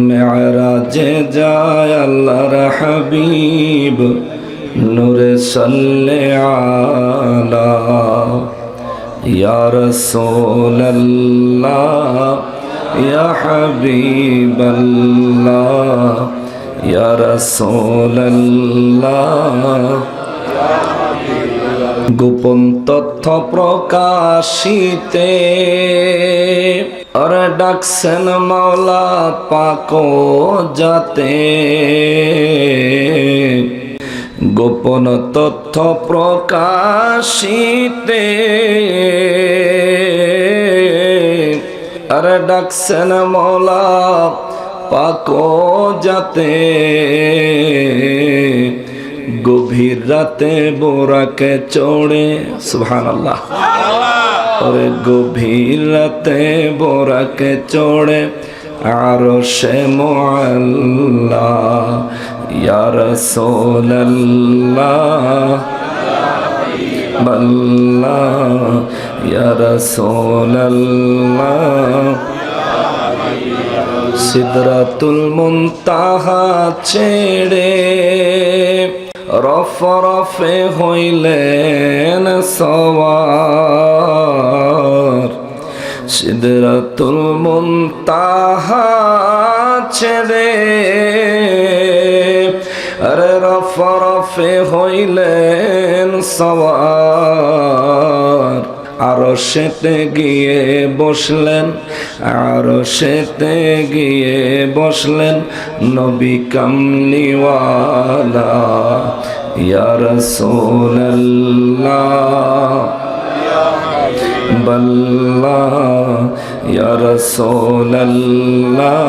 মেরাজে যায় আল্লাহর হাবিব নূরে সাল্লে আলা ইয়া রাসূলুল্লাহ ইয়া হাবিবাল্লাহ ইয়া রাসূলুল্লাহ। গোপন তথ্য প্রকাশিতে আরে ডাকছেন মাওলা পাক যাতে, গোপন তথ্য প্রকাশিতে আরে ডাকছেন মাওলা পাক যাতে, গভীর রাতে বোরাকে চড়ে সুবহানাল্লাহ, ওরে গভীর রাতে বোরাকে চড়ে আরশে মুআল্লা ইয়া রাসূলুল্লাহ বাল্লাহ ইয়া রাসূলুল্লাহ। সিদরাতুল মুনতাহা ছেড়ে রফে হইলেন সওয়ার, সিদরাতুল মুনতাহা ছেড়ে আরে রফে হইলেন সওয়ার, আরশেতে গিয়ে বসলেন, আরশেতে গিয়ে বসলেন নবী কামলিওয়ালা ইয়া রাসূলুল্লাহ বাল্লাহ ইয়া রাসূলুল্লাহ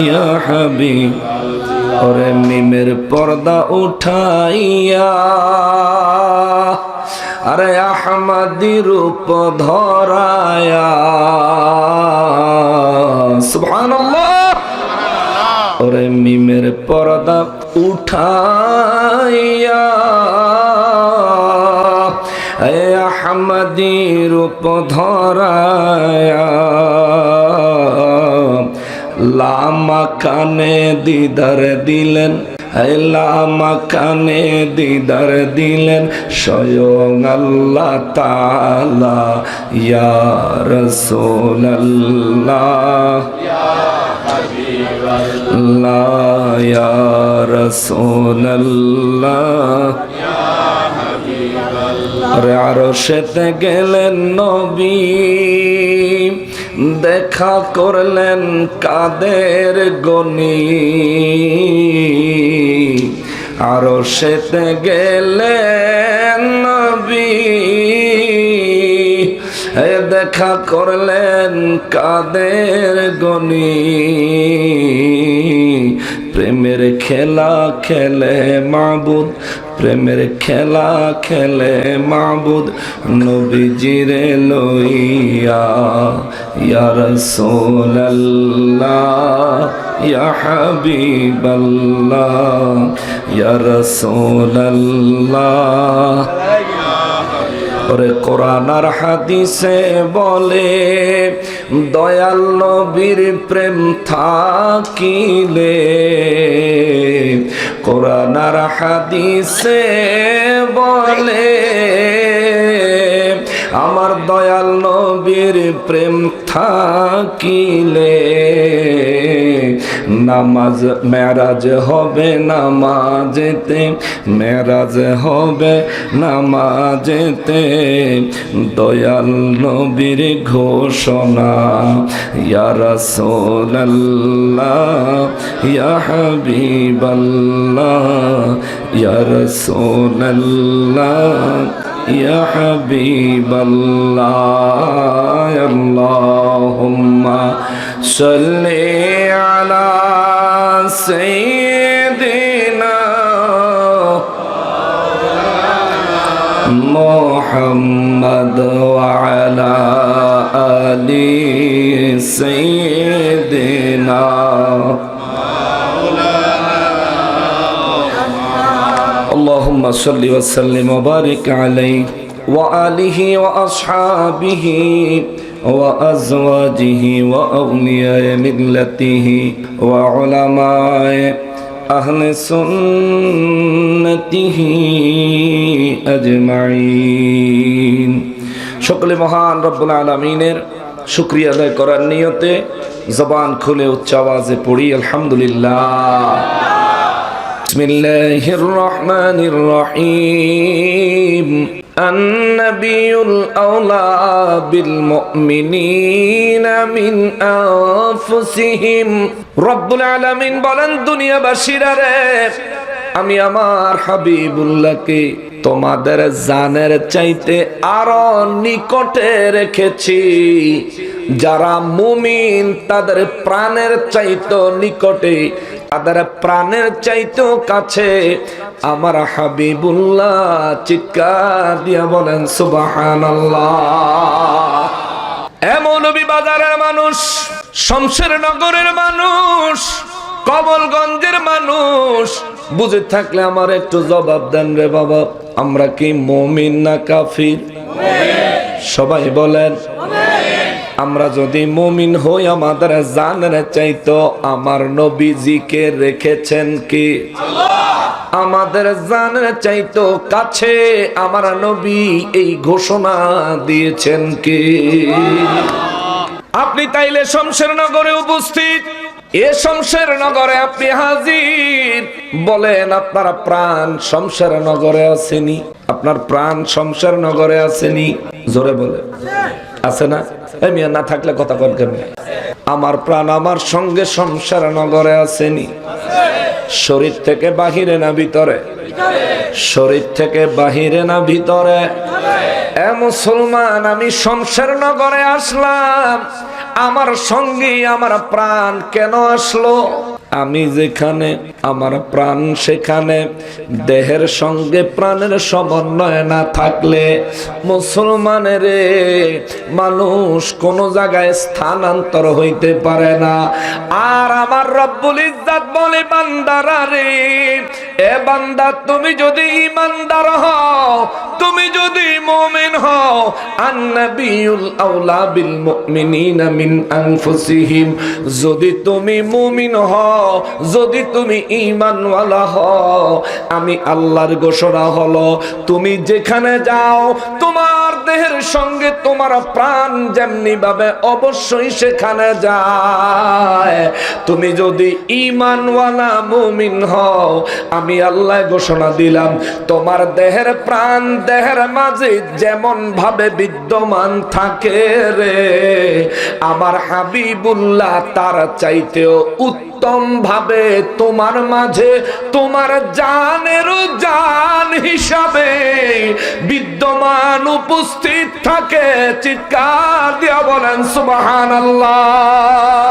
ইয়া হাবিব। ওরে মিমের পর্দা উঠাইয়া আরে আহমদি রূপ ধরায়া সুবহানাল্লাহ। ওরে মিমের পর্দা উঠাইয়া আহমদি রূপ ধরায়া, লামা কানে দিদার দিলেন, লামা কানে দিদার দিলেন স্বয়ং আল্লাহ তাআলা ইয়া রাসূলুল্লাহ ইয়া হাবিবাল্লাহ ইয়া রাসূলুল্লাহ ইয়া হাবিবাল্লাহ। আরে আরশেতে গেলেন নবী, দেখা করলেন কাদের গনি, আরশেতে গেলেন নবী, দেখা করলেন কাদের গনি, প্রেমের খেলা খেলে মাবুদ, প্রেমের খেলা খেলে মাবুদ নবীজিরে লইয়া ইয়া রাসূলুল্লাহ ইয়া হাবিবাল্লাহ ইয়া রাসূলুল্লাহ। ওরে কোরআন আর হাদিসে বলে দয়াল নবীর প্রেম থাকিলে, কোরআন আর হাদিসে বলে আমার দয়াল নবীর প্রেম থাকিলে, নামাজ মেরাজ হবে নামাজেতে, মেরাজ হবে নামাজেতে, দয়াল নবীর ঘোষণা ইয়া রাসূলুল্লাহ ইয়া হাবিবাল্লাহ ইয়া রাসূলুল্লাহ ইয়া হাবিবাল্লাহ। আল্লাহুম্মা সাল্লি আলা সাইয়্যিদিনা মুহাম্মদ ওয়া আলা আলি সাইয়্যিদিনা। اللهم صل وسلم وبارك عليه وآله وأصحابه وأزواجه وأولياء ملته وعلماء أهل سنته أجمعين সকলে মহান রব্বুল আলামিনের শুকরিয়া আদায় করার নিয়তে জবান খুলে উচ্চ আওয়াজে পড়ি আলহামদুলিল্লাহ। বিসমিল্লাহির রহমানির রহিম। আন-নাবিয়ুল আওলা বিল মুমিনিনা মিন আনফুসিহিম। রব্বুল আলামিন বলেন, দুনিয়াবাসীরা রে, আমি আমার হাবিবুল্লাহকে তোমাদের জানের চাইতে আরো নিকটে রেখেছি। যারা মুমিন তাদের প্রাণের চাইতে নিকটে, তাদের প্রাণের চাইতেও কাছে আমার হাবিবুল্লাহ। চিৎকার দিয়া বলেন সুবহানাল্লাহ। এমন বাজারের মানুষ, শমশের নগরের মানুষ, কমলগঞ্জের মানুষ, বুঝে থাকলে আমার একটু জবাব দেন রে বাবা, আমরা কি মুমিন না কাফির? সবাই বলেন। আমরা যদি মুমিন হই, আমাদের জানের চাইতো আমার নবীজিকে রেখেছেন কি? আমাদের জানের চাইতো কাছে আমার নবী এই ঘোষণা দিয়েছেন কি? আপনি তাইলে শমশের নগরে উপস্থিত, এ শমশের নগরে আপনি হাজির। বলেন, আপনার প্রাণ শমশের নগরে আসেনি? আপনার প্রাণ শমশের নগরে আসেনি? জোরে বলে আছে না? মিয়া না থাকলে কথা বল কেমন? আমার প্রাণ আমার সঙ্গে শমশের নগরে আসেনি। শরীর থেকে বাহিরে না ভিতরে? শরীর থেকে বাহিরে না ভিতরে? এ মুসলমান, আমি শমশের নগরে আসলাম, আমার সঙ্গে আমার প্রাণ কেন আসলো? আমি যেখানে আমার প্রাণ সেখানে দেহের সঙ্গে প্রাণের সমন্বয় না থাকলে মুসলমানের মানুষ কোন জায়গায় স্থানান্তর হইতে পারে না। আর আমার রব্বুল ইজ্জত বলে, বান্দারা রে, এ বান্দা, তুমি যদি ঈমানদার হও, তুমি যদি মুমিন হও, আন-নাবিয়ুল আওলা বিল মুমিনিনা মিন আনফুসিহিম। যদি তুমি মুমিন হও, যদি তুমি ঈমানওয়ালা হও, আমি আল্লাহর ঘোষণা হলো, তুমি যেখানে যাও তোমার দেহের সঙ্গে তোমার প্রাণ যেমনি ভাবে অবশ্যই সেখানে যায়। তুমি যদি ঈমানওয়ালা মুমিন হও, আমি আল্লাহ ঘোষণা দিলাম, তোমার দেহের প্রাণ দেহের মাঝে যেমন ভাবে বিদ্যমান থাকে রে, আমার হাবিবুল্লাহ তার চাইতেও উত্তম ভাবে তোমার মাঝে তোমার জানেরও জান হিসাবে বিদ্যমান উপস্থিত থাকে। চিৎকার দিয়া বলেন সুবহানাল্লাহ,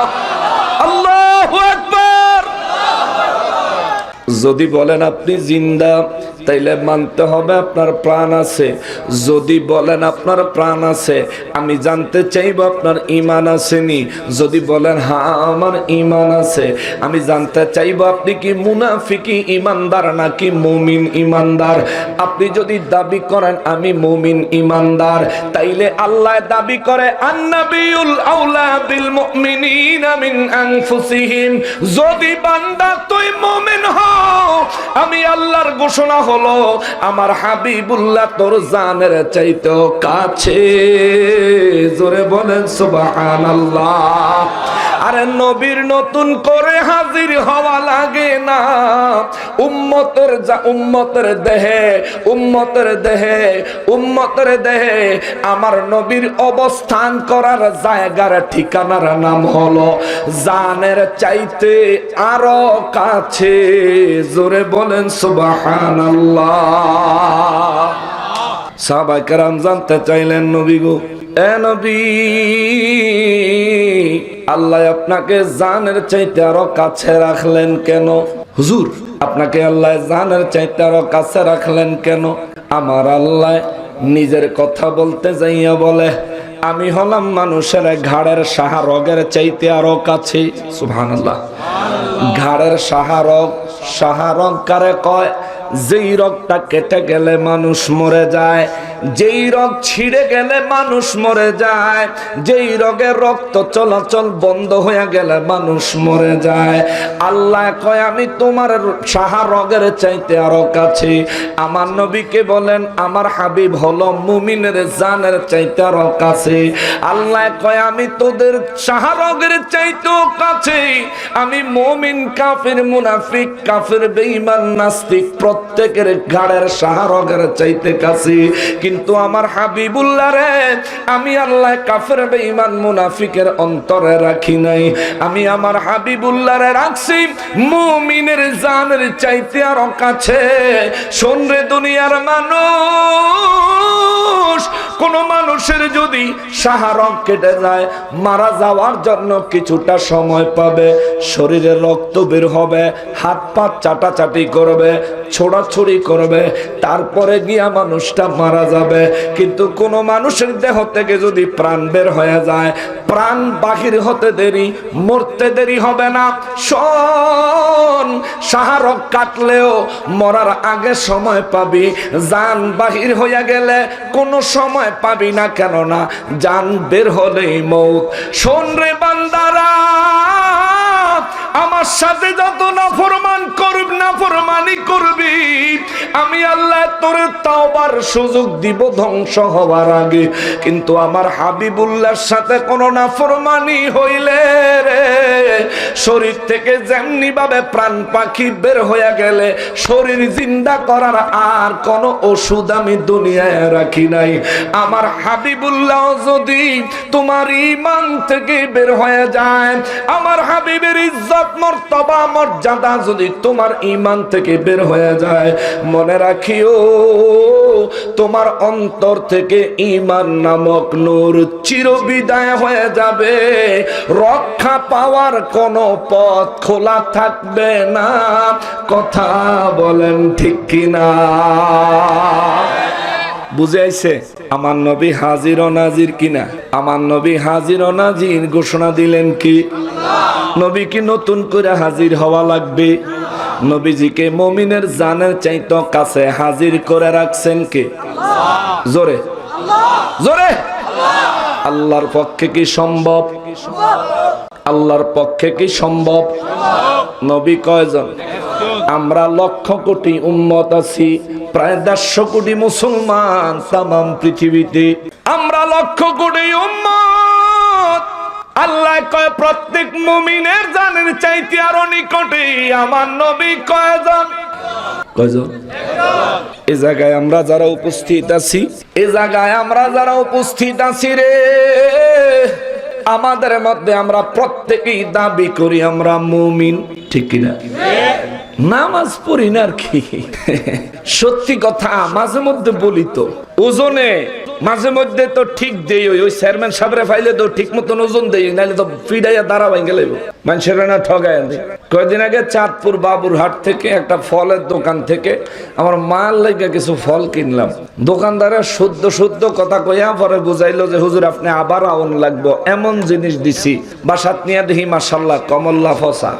আল্লাহু আকবার। যদি বলেন আপনি জিন্দা, তাইলে মানতে হবে আপনার প্রাণ আছে। যদি বলেন আপনার প্রাণ আছে, আমি জানতে চাইব আপনার ঈমান আসেনি। যদি বলেন হ্যাঁ আমার ঈমান আছে, আমি জানতে চাইব আপনি কি মুনাফিকি ঈমানদার নাকি মুমিন ঈমানদার। আপনি যদি দাবি করেন আমি মুমিন ঈমানদার, তাইলে আল্লাহ দাবি করে আন-নাবিয়ুল আওলা বিল মুমিনিনা মিন আনফুসিহিম। যদি বান্দা তুই মুমিন হও, আমি আল্লাহর ঘোষণা হলো, আমার হাবিবুল্লাহ তোর জানের চাইতেও কাছে। জোরে বলেন সুবহানাল্লাহ। আরে নবীর নতুন করে হাজির হওয়া লাগে না। উম্মতের দেহে আমার নবীর অবস্থান করার জায়গার ঠিকানার নাম হলো জানের চাইতে আরো কাছে। জোরে বলেন সুবহানাল্লাহ। সাহাবায়ে কেরাম জানতে চাইলেন, নবী গো, এ নবী, আল্লাহ আপনাকে জানের চাইতে আরো কাছে রাখলেন কেন? হুজুর, আপনাকে আল্লাহ জানের চাইতে আরো কাছে রাখলেন কেন? আমার আল্লাহ নিজের কথা বলতে যাইয়া বলে, আমি হলাম মানুষের ঘাড়ের শাহরগের চাইতে আরো কাছে। সুবহানাল্লাহ। ঘাড়ের শাহরগ, শাহরগ কারে কয়? যেই রগটা কেটে গেলে মানুষ মরে যায়, যেই রগ ছিঁড়ে গেলে মানুষ মরে যায়, যেই রগের রক্ত চলাচল বন্ধ হয়ে গেলে মানুষ মরে যায়। আল্লাহ কয় আমি তোমার সাহা রগের চাইতে আরো কাছে। আমার নবীকে বলেন আমার হাবিব হলো মুমিনের জানের চাইতে আরো কাছে। আল্লাহ কয় আমি তোদের সাহা রগের চাইতেও কাছে। আমি মুমিন কাফির মুনাফিক কাফির বেঈমান নাস্তিক প্রত্যেকের ঘাড়ের সাহা রগের চাইতে কাছে। কিন্তু আমার হাবিবুল্লাহ রে আমি আল্লাহ কাফের বেঈমান মুনাফিকের অন্তরে রাখি নাই। আমি আমার হাবিবুল্লাহ রে রাখছি মুমিনের জানের চাইতে আরো কাছে। শোন রে দুনিয়ার মানুষ, কোন মানুষের যদি সাহারক কেটে যায়, মারা যাওয়ার জন্য কিছুটা সময় পাবে, শরীরে রক্ত বের হবে, হাত পা চাটাচাটি করবে, ছোড়াছুড়ি করবে, তারপরে গিয়া মানুষটা মারা যাবে। কিন্তু কোন মানুষের দেহ থেকে যদি প্রাণ বের হয়ে যায়, প্রাণ বাহির হতে দেরি, মরতে দেরি হবে না। শোন, সাহারক কাটলেও মরার আগে সময় পাবি, জান বাহির হইয়া গেলে কোনো সময় পাবি না, কেননা জান বের হলেই মৌত। শোন রে বান্দারা, আমার সাথে যত নাফরমানি করবি, আমি আল্লাহ তোর তাওবার সুযোগ দিব ধ্বংস হওয়ার আগে। কিন্তু আমার হাবিবুল্লাহর সাথে কোনো নাফরমানি হইলে রে, শরীর থেকে যেমনি ভাবে প্রাণ পাখি বের হয়ে গেলে শরীর জিন্দা করার আর কোনো ওষুধ আমি দুনিয়ায় রাখি নাই। আমার হাবিবুল্লাহ যদি তোমার ঈমান থেকে বের হয়ে যায়, আমার হাবিবের ইজ্জত মর্তবা মর্যাদা যদি তোমার ঈমান থেকে বের হয়ে যায়, মনে রাখিও তোমার অন্তর থেকে ঈমান নামক নূর চিরবিদায় হয়ে যাবে। রক্ষা পাওয়ার কোনো পথ খোলা থাকবে না। কথা বলেন ঠিক কিনা? বুঝে আইছে? আমার নবী হাজির ও নাজির কিনা? আমার নবী হাজির ও নাজির ঘোষণা দিলেন কি? নবী কি নতুন করে হাজির হওয়া লাগবে? নবীজিকে মুমিনের জানের চাইতে কাছে হাজির করে রাখছেন কে? জোরে জোরে। আল্লাহর পক্ষে কি সম্ভব? আল্লাহর পক্ষে কি সম্ভব? নবী কয়জন? আমরা লক্ষ কোটি উম্মত আছি, প্রায় 150 কোটি মুসলমান তামাম পৃথিবীতে। আমরা লক্ষ কোটি উম্মত। আল্লাহ কয় প্রত্যেক মুমিনের জানের চাইতে আরো নিকটে আমার নবী কয়জন? কয়জন? এই জায়গায় আমরা যারা উপস্থিত আছি, এই জায়গায় আমরা যারা উপস্থিত আছি রে, আমাদের মধ্যে আমরা প্রত্যেকেই দাবি করি আমরা মুমিন, ঠিক কিনা? নামাজ পড়ি না আর কি। সত্যি কথা মাঝে মধ্যে বলি তো, ওজনে মাঝে মধ্যে তো ঠিক দেই, ওই চেয়ারম্যান সাহেবরে ফাইলে তো ঠিক মতন ওজন দেই, নাহলে তো ফিডাইয়া দাঁড়া ভাঙে গেল, মানুষের না ঠগায় দেয়। কয়েকদিন আগে চাঁদপুর বাবুরহাট থেকে একটা ফলের দোকান থেকে আমার মার লাগে কিছু ফল কিনলাম। দোকানদারের শুদ্ধ কথা কইয়া পরে বুঝাইলো যে হুজুর আপনি আবার আউন লাগবো, এমন জিনিস দিছি। বাসাত নিয়ে দেখি মাশাআল্লাহ কমলা ফসা,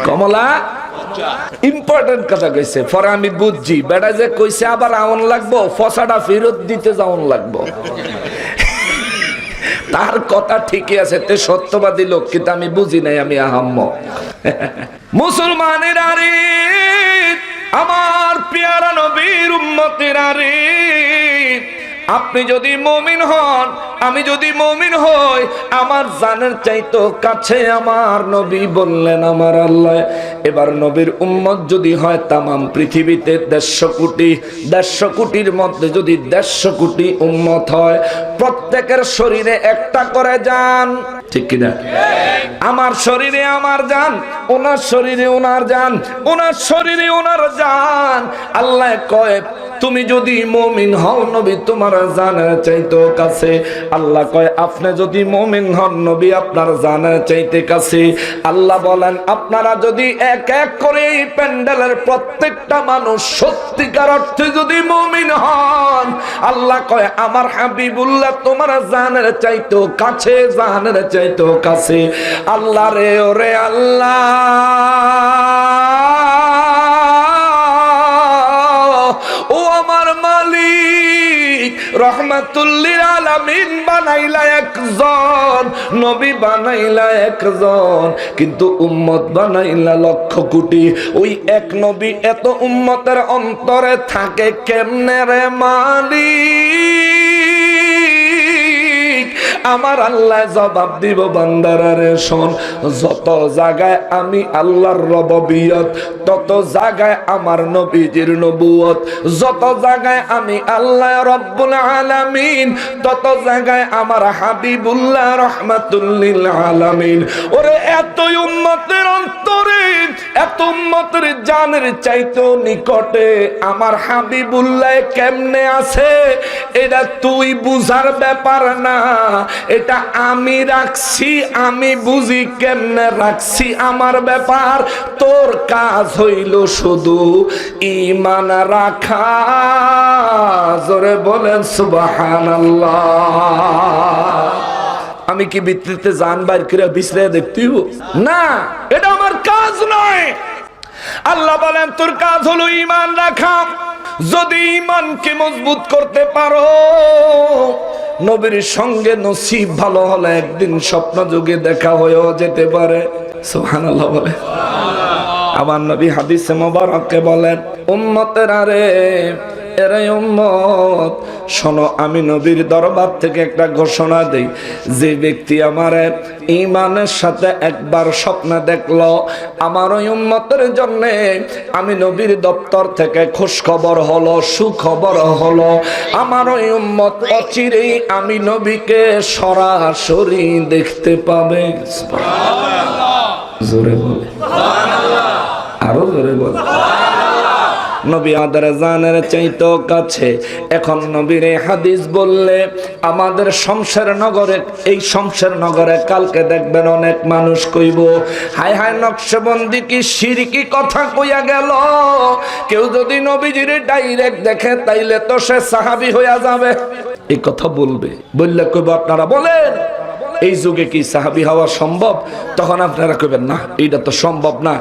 কমলা ইম্পর্টেন্ট কথা কইছে। পরে আমি বুঝছি বেটা যে কইছে আবার আউন লাগবো, ফসাটা ফেরত দিতে যাওন লাগবো। তার কথা ঠিকই আছে, তে সত্যবাদী লোক, কিন্তু আমি বুঝি নাই, আমি আহাম্ম। মুসলমানের আরে, আমার পেয়ারা নবীর উম্মতের আরে, আপনি যদি মুমিন হন, আমি যদি মুমিন হই, আমার জানের চাইতো কাছে আমার নবী বললেন আমার আল্লাহ। এবার নবীর উম্মত যদি হয় তামাম পৃথিবীতে 150 কোটি, 150 কোটির মধ্যে যদি 150 কোটি উম্মত হয়, প্রত্যেকের শরীরে একটা করে জান, ঠিক কিনা? আমার শরীরে আমার জান, ওনার শরীরে ওনার জান, ওনার শরীরে ওনার জান। আল্লাহ কয় তুমি যদি মুমিন হও নবী তোমার জানের চাইতে কাছে। আল্লাহ কয় আপনি যদি মুমিন হন নবী আপনার জানের চাইতে কাছে। আল্লাহ বলেন আপনারা যদি এক এক করে এই প্যান্ডেলের প্রত্যেকটা মানুষ সত্যিকার অর্থে যদি মুমিন হন, আল্লাহ কয় আমার হাবিবুল্লাহ তোমার জানের চাইতে কাছে, জানের চাইতে কাছে। আল্লাহ রে ওরে আল্লাহ, রাহমাতুল্লিল আলামিন বানাইলা একজন, নবী বানাইলা একজন, কিন্তু উম্মত বানাইলা লক্ষ কোটি। ওই এক নবী এত উম্মতের অন্তরে থাকে কেমনে রে মালিক? আমার আল্লাহ জবাব দিব, বান্দারা রে শোন, যত জায়গায় আমি আল্লাহর রব্বিয়ত, তত জায়গায় আমার নবীজির নবুয়ত, যত জায়গায় আমি আল্লাহ রব্বুল আলামিন, তত জায়গায় আমার হাবিবুল্লাহ রাহমাতুল লিল আলামিন। ওরে এত উম্মতের অন্তরে, এত উম্মতের জানের চাইতেও নিকটে আমার হাবিবুল্লাহ কেমনে আছে, এটা তুই বুঝার ব্যাপার না, এটা আমি রাখছি, আমি বুঝি কেমনে রাখছি আমার ব্যাপার। তোর কাজ হইল শুধু ঈমান রাখা। জোরে বলেন সুবহানাল্লাহ। আমি কি ভিতরিতে জান বাইর করে বিছরে দেখতেই না, এটা আমার কাজ নয়। আল্লাহ বলেন তোর কাজ হলো ঈমান রাখা। যদি ঈমানকে মজবুত করতে পারো, নবীর সঙ্গে নসিব ভালো হলে একদিন স্বপ্ন যুগে দেখা হয়েও যেতে পারে। সুবহানাল্লাহ বলে। আমার নবী হাদিসে মোবারকে বলেন, উম্মতেরা রে, এরে উম্মত শোনো, আমি নবীর দরবার থেকে একটা ঘোষণা দেই, যে ব্যক্তি আমার ঈমানের সাথে একবার স্বপ্ন দেখলো, আমার ওই উম্মতের জন্য আমি নবীর দপ্তর থেকে খুশখবর হলো, সুখবর হলো, আমার ওই উম্মত অচিরেই আমি নবীকে সরাসরি দেখতে পাবে। সুবহানাল্লাহ। জোরে বলে সুবহানাল্লাহ, আরো জোরে বলে। নবী আমাদের জানের চাইতো কাছে। এখন নবীর এই হাদিস বললে আমাদের শমশের নগরে, এই শমশের নগরে কালকে দেখবেন অনেক মানুষ কইব, হায় হায় নকশবন্দি কি শিরকি কথা কইয়া গেল। কেউ যদি নবীজির ডাইরেক্ট দেখে তাইলে তো সে সাহাবী হইয়া যাবে, এই কথা বলবে। বললে কইব আপনারা বলেন এই যুগে কি সাহাবী হওয়া সম্ভব? তখন আপনারা কইবেন না, এইটা তো সম্ভব না।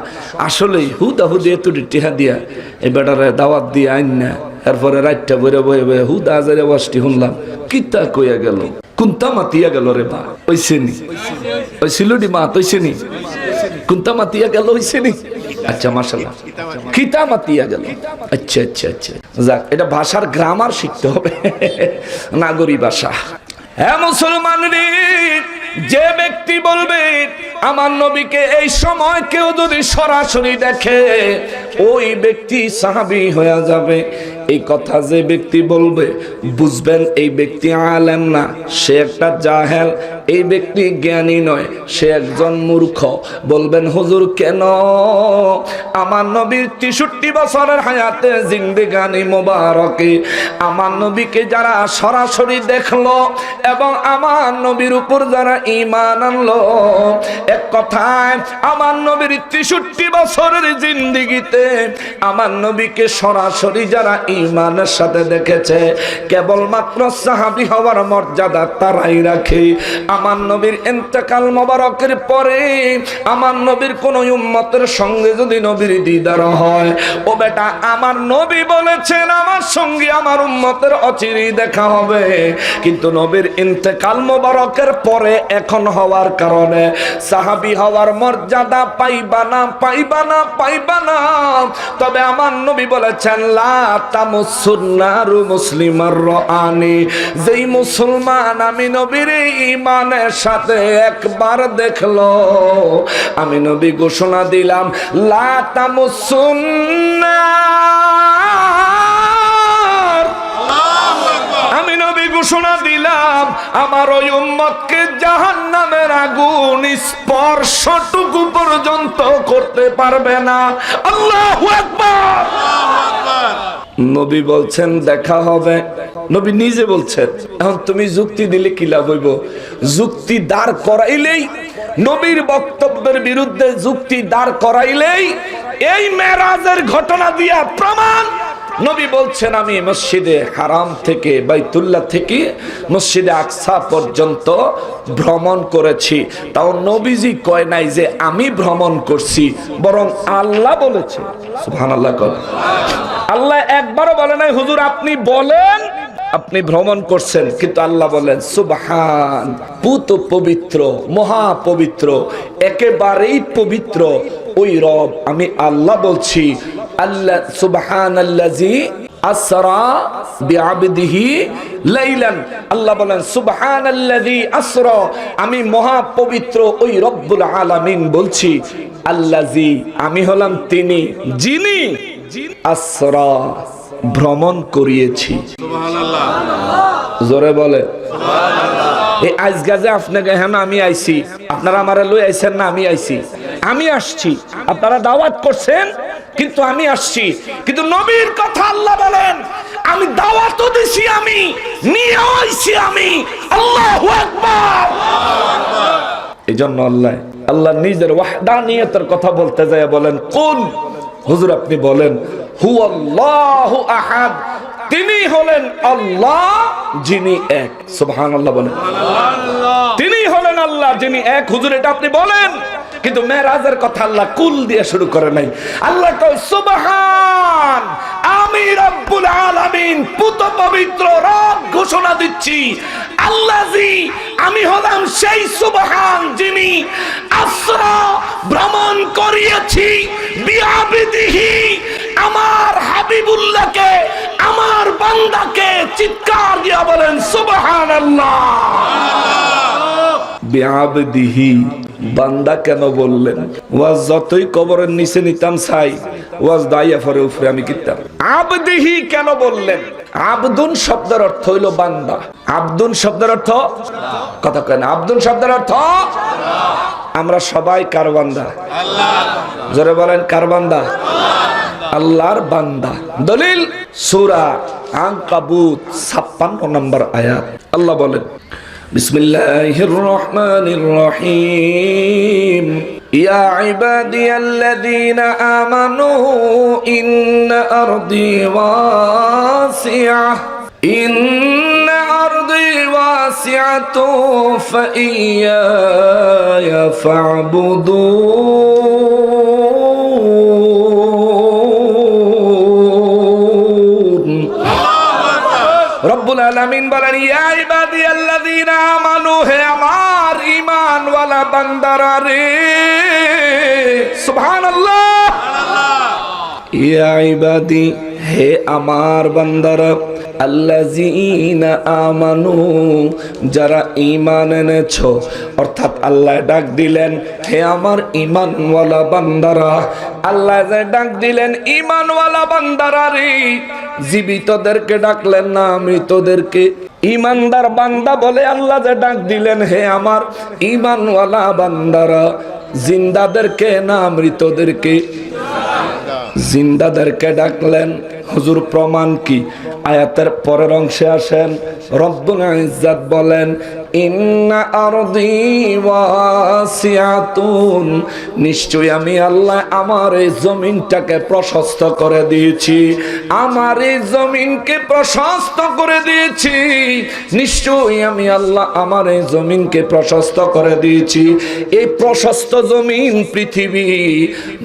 আসলেই হুদাহুদি এতটি টিহা দিয়া এই বেটারে দাওয়াত দিয়ে আইন না, এরপরে রাতটা বইরে বয়ে বয়ে হুদা হাজারে ওয়াজটি শুনলাম, কিতা কইয়া গেল, কুন্তা মাতিয়া গেল রে বা, ওইসেনি ওই সিলুডি মা তৈসেনি, কুন্তা মাতিয়া গেল ওইসেনি। আচ্ছা মাশাআল্লাহ, কিতা মাতিয়া গেল। আচ্ছা আচ্ছা আচ্ছা, যাক, এটা ভাষার গ্রামার শিখতে হবে, নাগরী ভাষা। হ্যাঁ মুসলমান রে, যে ব্যক্তি বলবে আমার নবীকে এই সময় কেউ যদি সরাসরি দেখে, ওই ব্যক্তি সাহাবী হয়ে যাবে। এই কথা যে ব্যক্তি বলবে, বুঝবেন এই ব্যক্তি আলেম না, সে একটা জাহেল। এই ব্যক্তি জ্ঞানী নয়, সে একজন মূর্খ। বলবেন হুজুর কেন? আমার নবীর 63 বছরের হায়াতে জিন্দেগানি মোবারকে আমার নবীকে যারা সরাসরি দেখলো এবং আমার নবীর উপর যারা ঈমান আনলো, এক কথায় আমার নবীর 63 বছরের জিন্দেগিতে আমার নবীকে সরাসরি যারা ঈমানের সাথে দেখেছে, কেবলমাত্র সাহাবী হওয়ার মর্যাদা তারাই রাখে। আমার নবীর ইন্তেকাল মোবারকের পরে আমার নবীর কোন উম্মতের সঙ্গে যদি নবীর দিদার হয়, ও বেটা আমার নবী বলেছেন আমার সঙ্গে আমার উম্মতের অচিরেই দেখা হবে। কিন্তু নবীর ইন্তেকাল মোবারকের পরে এখন হওয়ার কারণে সাহাবী হওয়ার মর্যাদা পাইবা না, পাইবা না, পাইবা না। তবে আমার নবী বলেছেন লা তামুসুন্নারু মুসলিমার রাআনি, যেই মুসলমান আমি নবীর ঈমানের সাথে একবার দেখলো, আমি নবী ঘোষণা দিলাম লা তামুসুন্নার, আমি নবী ঘোষণা দিলাম আমার ওই উম্মতকে জাহান্নামের আগুন স্পর্শটুকু পর্যন্ত করতে পারবে না। আল্লাহু আকবার। নবী বলছেন দেখা হবে, নবী নিজে বলছেন। এখন তুমি যুক্তি দিলে কি লাভ হইব? যুক্তি দাঁড় করাইলেই, নবীর বক্তব্যের বিরুদ্ধে যুক্তি দাঁড় করাইলেই এই মেরাজের ঘটনা দিয়া প্রমাণ। নবী বলছেন আমি মসজিদে হারাম থেকে বাইতুল্লাহ থেকে মসজিদে আকসা পর্যন্ত ভ্রমণ করেছি। তাও নবীজি কয় নাই যে আমি ভ্রমণ করছি, বরং আল্লাহ বলেছে। সুবহানাল্লাহ। আল্লাহ একবারও বলে নাই হুজুর আপনি বলেন আপনি ভ্রমণ করছেন, কিন্তু আল্লাহ বলেন সুবহান, পুত পবিত্র, মহা পবিত্র, একেবারেই পবিত্র ওই রব আমি আল্লাহ বলছি। আল্লাহ সুবহানাল্লাযী আসরা বিআবদিহি লাইলান, আল্লাহ বলেন সুবহানাল্লাযী আসরা, আমি মহা পবিত্র ওই রব্বুল আলামিন বলছি। আল্লাযী, আমি হলাম তিনি যিনি আসরা, ভ্রমণ করিয়েছি। সুবহানাল্লাহ, জোরে বলে সুবহানাল্লাহ। এই আজকে যে আপনাকে হ্যাঁ আমি আইছি, আপনারা আমারে লই আইছেন না, আমি আইছি, আমি আসছি, আপনারা দাওয়াত করছেন কিন্তু আমি আসছি। কিন্তু নবীর কথা আল্লাহ বলেন আমি দাওয়াতও দিছি, আমি নিয়ে আইছি, আমি। আল্লাহু আকবার। এজন্য আল্লাহ নিজের ওয়াহদানিয়তের কথা বলতে যায় বলেন কুল, হুজুর আপনি বলেন হুয়াল্লাহু আহাদ, তিনি হলেন আল্লাহ যিনি এক। সুবহানাল্লাহ বলেন, তিনি হলেন আল্লাহ যিনি এক। হুজুর এটা আপনি বলেন, কিন্তু মেরাজের কথা আল্লাহ কুল দিয়ে শুরু করে নাই। আল্লাহ কয় সুবহান, আমি রব্বুল আলামিন পুত পবিত্র রব ঘোষণা দিচ্ছি। আল্লাযী, আমি হলাম সেই সুবহান যিনি আসরা, ভ্রমণ করিয়েছি, বিআবদিহি, আমার হাবিবুল্লাহকে, আমার বান্দাকে। চিৎকার দিয়ে বলেন সুবহানাল্লাহ। বিআবদিহি, বান্দা কেন বললেন? ওয়াজ যতই কবরের নিচে নিতাম ছাই, ওয়াজ দাইয়া ফরে উপরে আমি কিতাম। আবদিহি কেন বললেন? আবদুন শব্দের অর্থ হইল বান্দা। আবদুন শব্দের অর্থ কথা কেন? আবদুন শব্দের অর্থ আমরা সবাই কার বান্দা? আল্লাহ। জোরে বলেন কার বান্দা? আল্লাহর বান্দা। দলিল সূরা আনকাবুত 56 নম্বর আয়াত। আল্লাহ বলেন বিসমিল্লাহির রহমানির রহিম, ইয়া ইবাদিয়াল্লাযীনা আমানু ইন্না আরদি ওয়াসিআহ, ইন্না আরদি ওয়াসিআতু ফাইয়ায়া ফা'বুদুন। রব্বুল আলামিন বলেন ইয়া ইবাদিয়াল্লাযীনা আমানু, হে আমার ঈমানওয়ালা বান্দারা রে। সুবহানাল্লাহ। ইয়া ইবাদি, হে আমার বান্দারা, আল্লাযীনা আমানু, যারা ঈমান এনেছো। অর্থাৎ আল্লাহ ডাক দিলেন হে আমার ঈমানওয়ালা বান্দারা। আল্লাহ যে ডাক দিলেন ঈমানওয়ালা বান্দারা রে, জীবিতদেরকে ডাকলেন না মৃতদেরকে। ঈমানদার বান্দা বলে আল্লাহ যে ডাক দিলেন হে আমার ঈমানওয়ালা বান্দারা। জিন্দাদেরকে না মৃতদেরকে? জিন্দাদেরকে ডাকলেন। হুজুর প্রমাণ কি? আয়াতের পরের অংশে আসেন, রব্বুল ইজ্জত বলেন ইন্না আরদি ওয়াসিআতুন, নিশ্চয়ই আমি আল্লাহ আমার এই জমিনটাকে প্রশস্ত করে দিয়েছি। আমার এই জমিনকে প্রশস্ত করে দিয়েছি। নিশ্চয়ই আমি আল্লাহ আমার এই জমিনকে প্রশস্ত করে দিয়েছি। এই প্রশস্ত জমিন পৃথিবী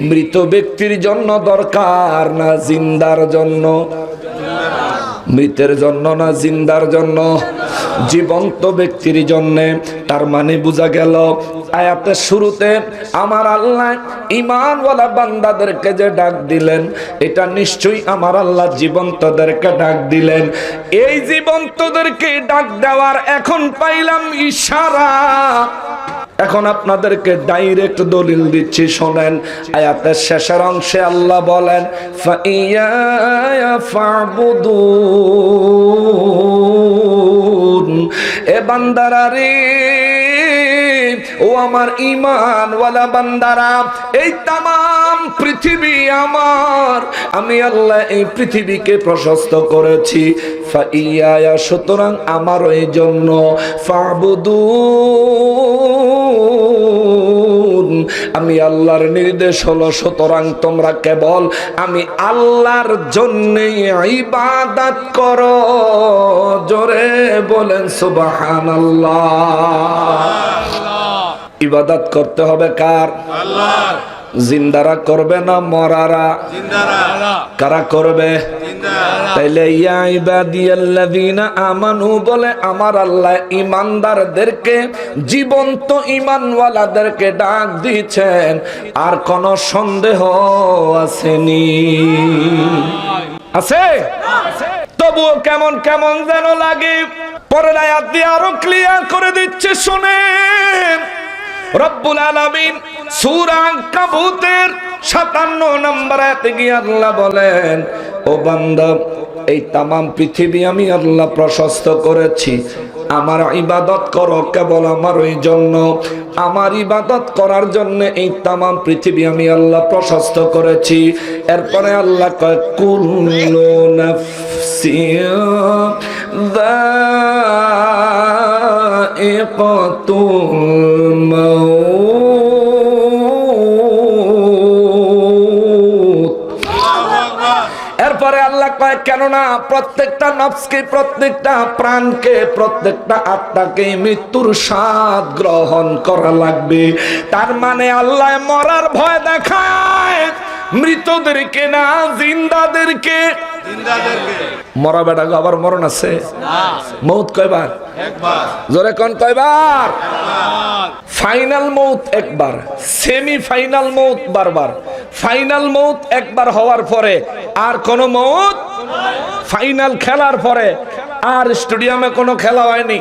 মৃত ব্যক্তির জন্য দরকার না জিন্দার জন্য? মৃতের জন্য না জিন্দার জন্য? জীবন্ত ব্যক্তির জন্য। তার মানে বোঝা গেল আয়াতের শুরুতে আমার আল্লাহ ঈমানওয়ালা বান্দাদেরকে যে ডাক দিলেন, এটা নিশ্চয়ই আমার আল্লাহ জীবন্তদেরকে ডাক দিলেন। এই জীবন্তদেরকে ডাক দেওয়ার এখন পাইলাম ইশারা। এখন আপনাদেরকে ডাইরেক্ট দলিল দিচ্ছি, শোনেন। আয়াতের শেষের অংশে আল্লাহ বলেন ফাইয়া ফা'বুদুন, এ বান্দারা রে, ও আমার ঈমানওয়ালা বান্দারা, এই তামাম পৃথিবী আমার, আমি আল্লাহ এই পৃথিবীকে প্রশস্ত করেছি। ফাইয়া, সুতরাং আমার এই জন্য, ফা'বুদুন, আমি আল্লাহর নির্দেশ হলো সুতরাং তোমরা কেবল আমি আল্লাহর জন্যই ইবাদত করো। জোরে বলেন সুবহানাল্লাহ। ইবাদত করতে হবে কার? আল্লাহর। জিন্দারা করবে না মরারা? কারা করবে? তাইলে ইয়া ইবাদিয়াল্লাযিনা আমানু বলে আমার আল্লাহ ঈমানদারদেরকে, জীবন্ত ঈমানওয়ালাদেরকে ডাক দিয়েছেন। আর কোন সন্দেহ আসেনি? আছে? তবুও কেমন কেমন যেন লাগে। পরের আয়াত দিয়ে আরো ক্লিয়ার করে দিচ্ছে, শুনেন। রব্বুল আলামিন সূরা আনকাবুতের 57 নম্বর আয়াতে গিয়ে আল্লাহ বলেন, ও বান্দা, এই তামাম পৃথিবী আমি আল্লাহ প্রশস্ত করেছি, আমার ইবাদত করো কেবল আমার ওই জন্য। আমার ইবাদত করার জন্য এই তামাম পৃথিবী আমি আল্লাহ প্রশস্ত করেছি। এরপরে আল্লাহ কয়, কুল্লু নাফসিন যায়িকাতুল মাউত। এরপরে আল্লাহ কয়, কেননা প্রত্যেকটা নফসকে, প্রত্যেকটা প্রাণকে, প্রত্যেকটা আত্মাকে মৃত্যুর স্বাদ গ্রহণ করা লাগবে। তার মানে আল্লাহ মরার ভয় দেখায় মৃতদেরকে না, জিন্দাদেরকে। মরা বেটা আবার মরণ আছে? মৌত কয়বার? একবার। জোরে কোন কয়বার? ফাইনাল মৌত একবার, সেমি ফাইনাল মৌত বারবার। ফাইনাল মৌত একবার হওয়ার পরে আর কোন মৌত, ফাইনাল খেলার পরে আর স্টেডিয়ামে কোনো খেলা হয়নি,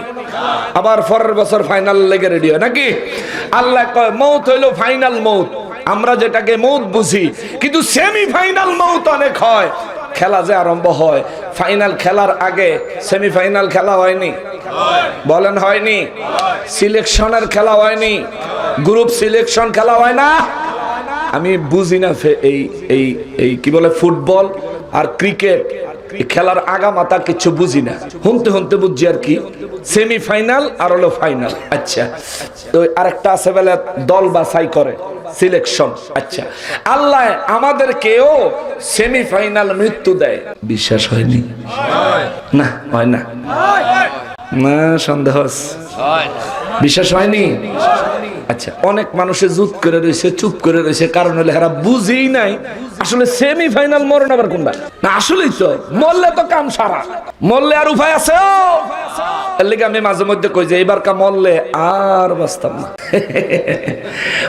আবার পরের বছর ফাইনাল লেগে রেডি হয় নাকি? আল্লাহ কয় মৌত হইলো ফাইনাল মৌত, আমরা যেটাকে মৌত বুঝি, কিন্তু সেমি ফাইনাল মৌত অনেক হয়। খেলা যে আরম্ভ হয়, ফাইনাল খেলার আগে সেমিফাইনাল খেলা হয়নি? বলেন হয়নি? সিলেকশনের খেলা হয়নি? গ্রুপ সিলেকশন খেলা হয় না? আমি বুঝি না এই এই এই কি বলে ফুটবল আর ক্রিকেট, খেলার আগা মাথা কিছু বুঝি না, হুনতে হুনতে বুঝছি আর কি। সেমিফাইনাল আর হলো ফাইনাল। আচ্ছা, তো আরেকটা আছে বলে দল বাছাই করে, সিলেকশন। আচ্ছা, আল্লাহ আমাদেরকেও সেমিফাইনাল মৃত্যু দেয়। বিশ্বাস হয়নি? না, হয় না? না, সন্দেহ হয়। বিশ্বাস হয়নি? আচ্ছা, অনেক মানুষে জুত করে রয়েছে, চুপ করে রয়েছে, কারণ হলে এরা বুঝেই নাই আসলে সেমিফাইনাল মরণ আবার কোনটা। না, আসলেই তো মরলে তো কাম সারা, মরলে আর উপায় আছে? এর লিগে আমি মাঝে মধ্যে কই যে এবার কা মরলে আর বাঁচতাম না।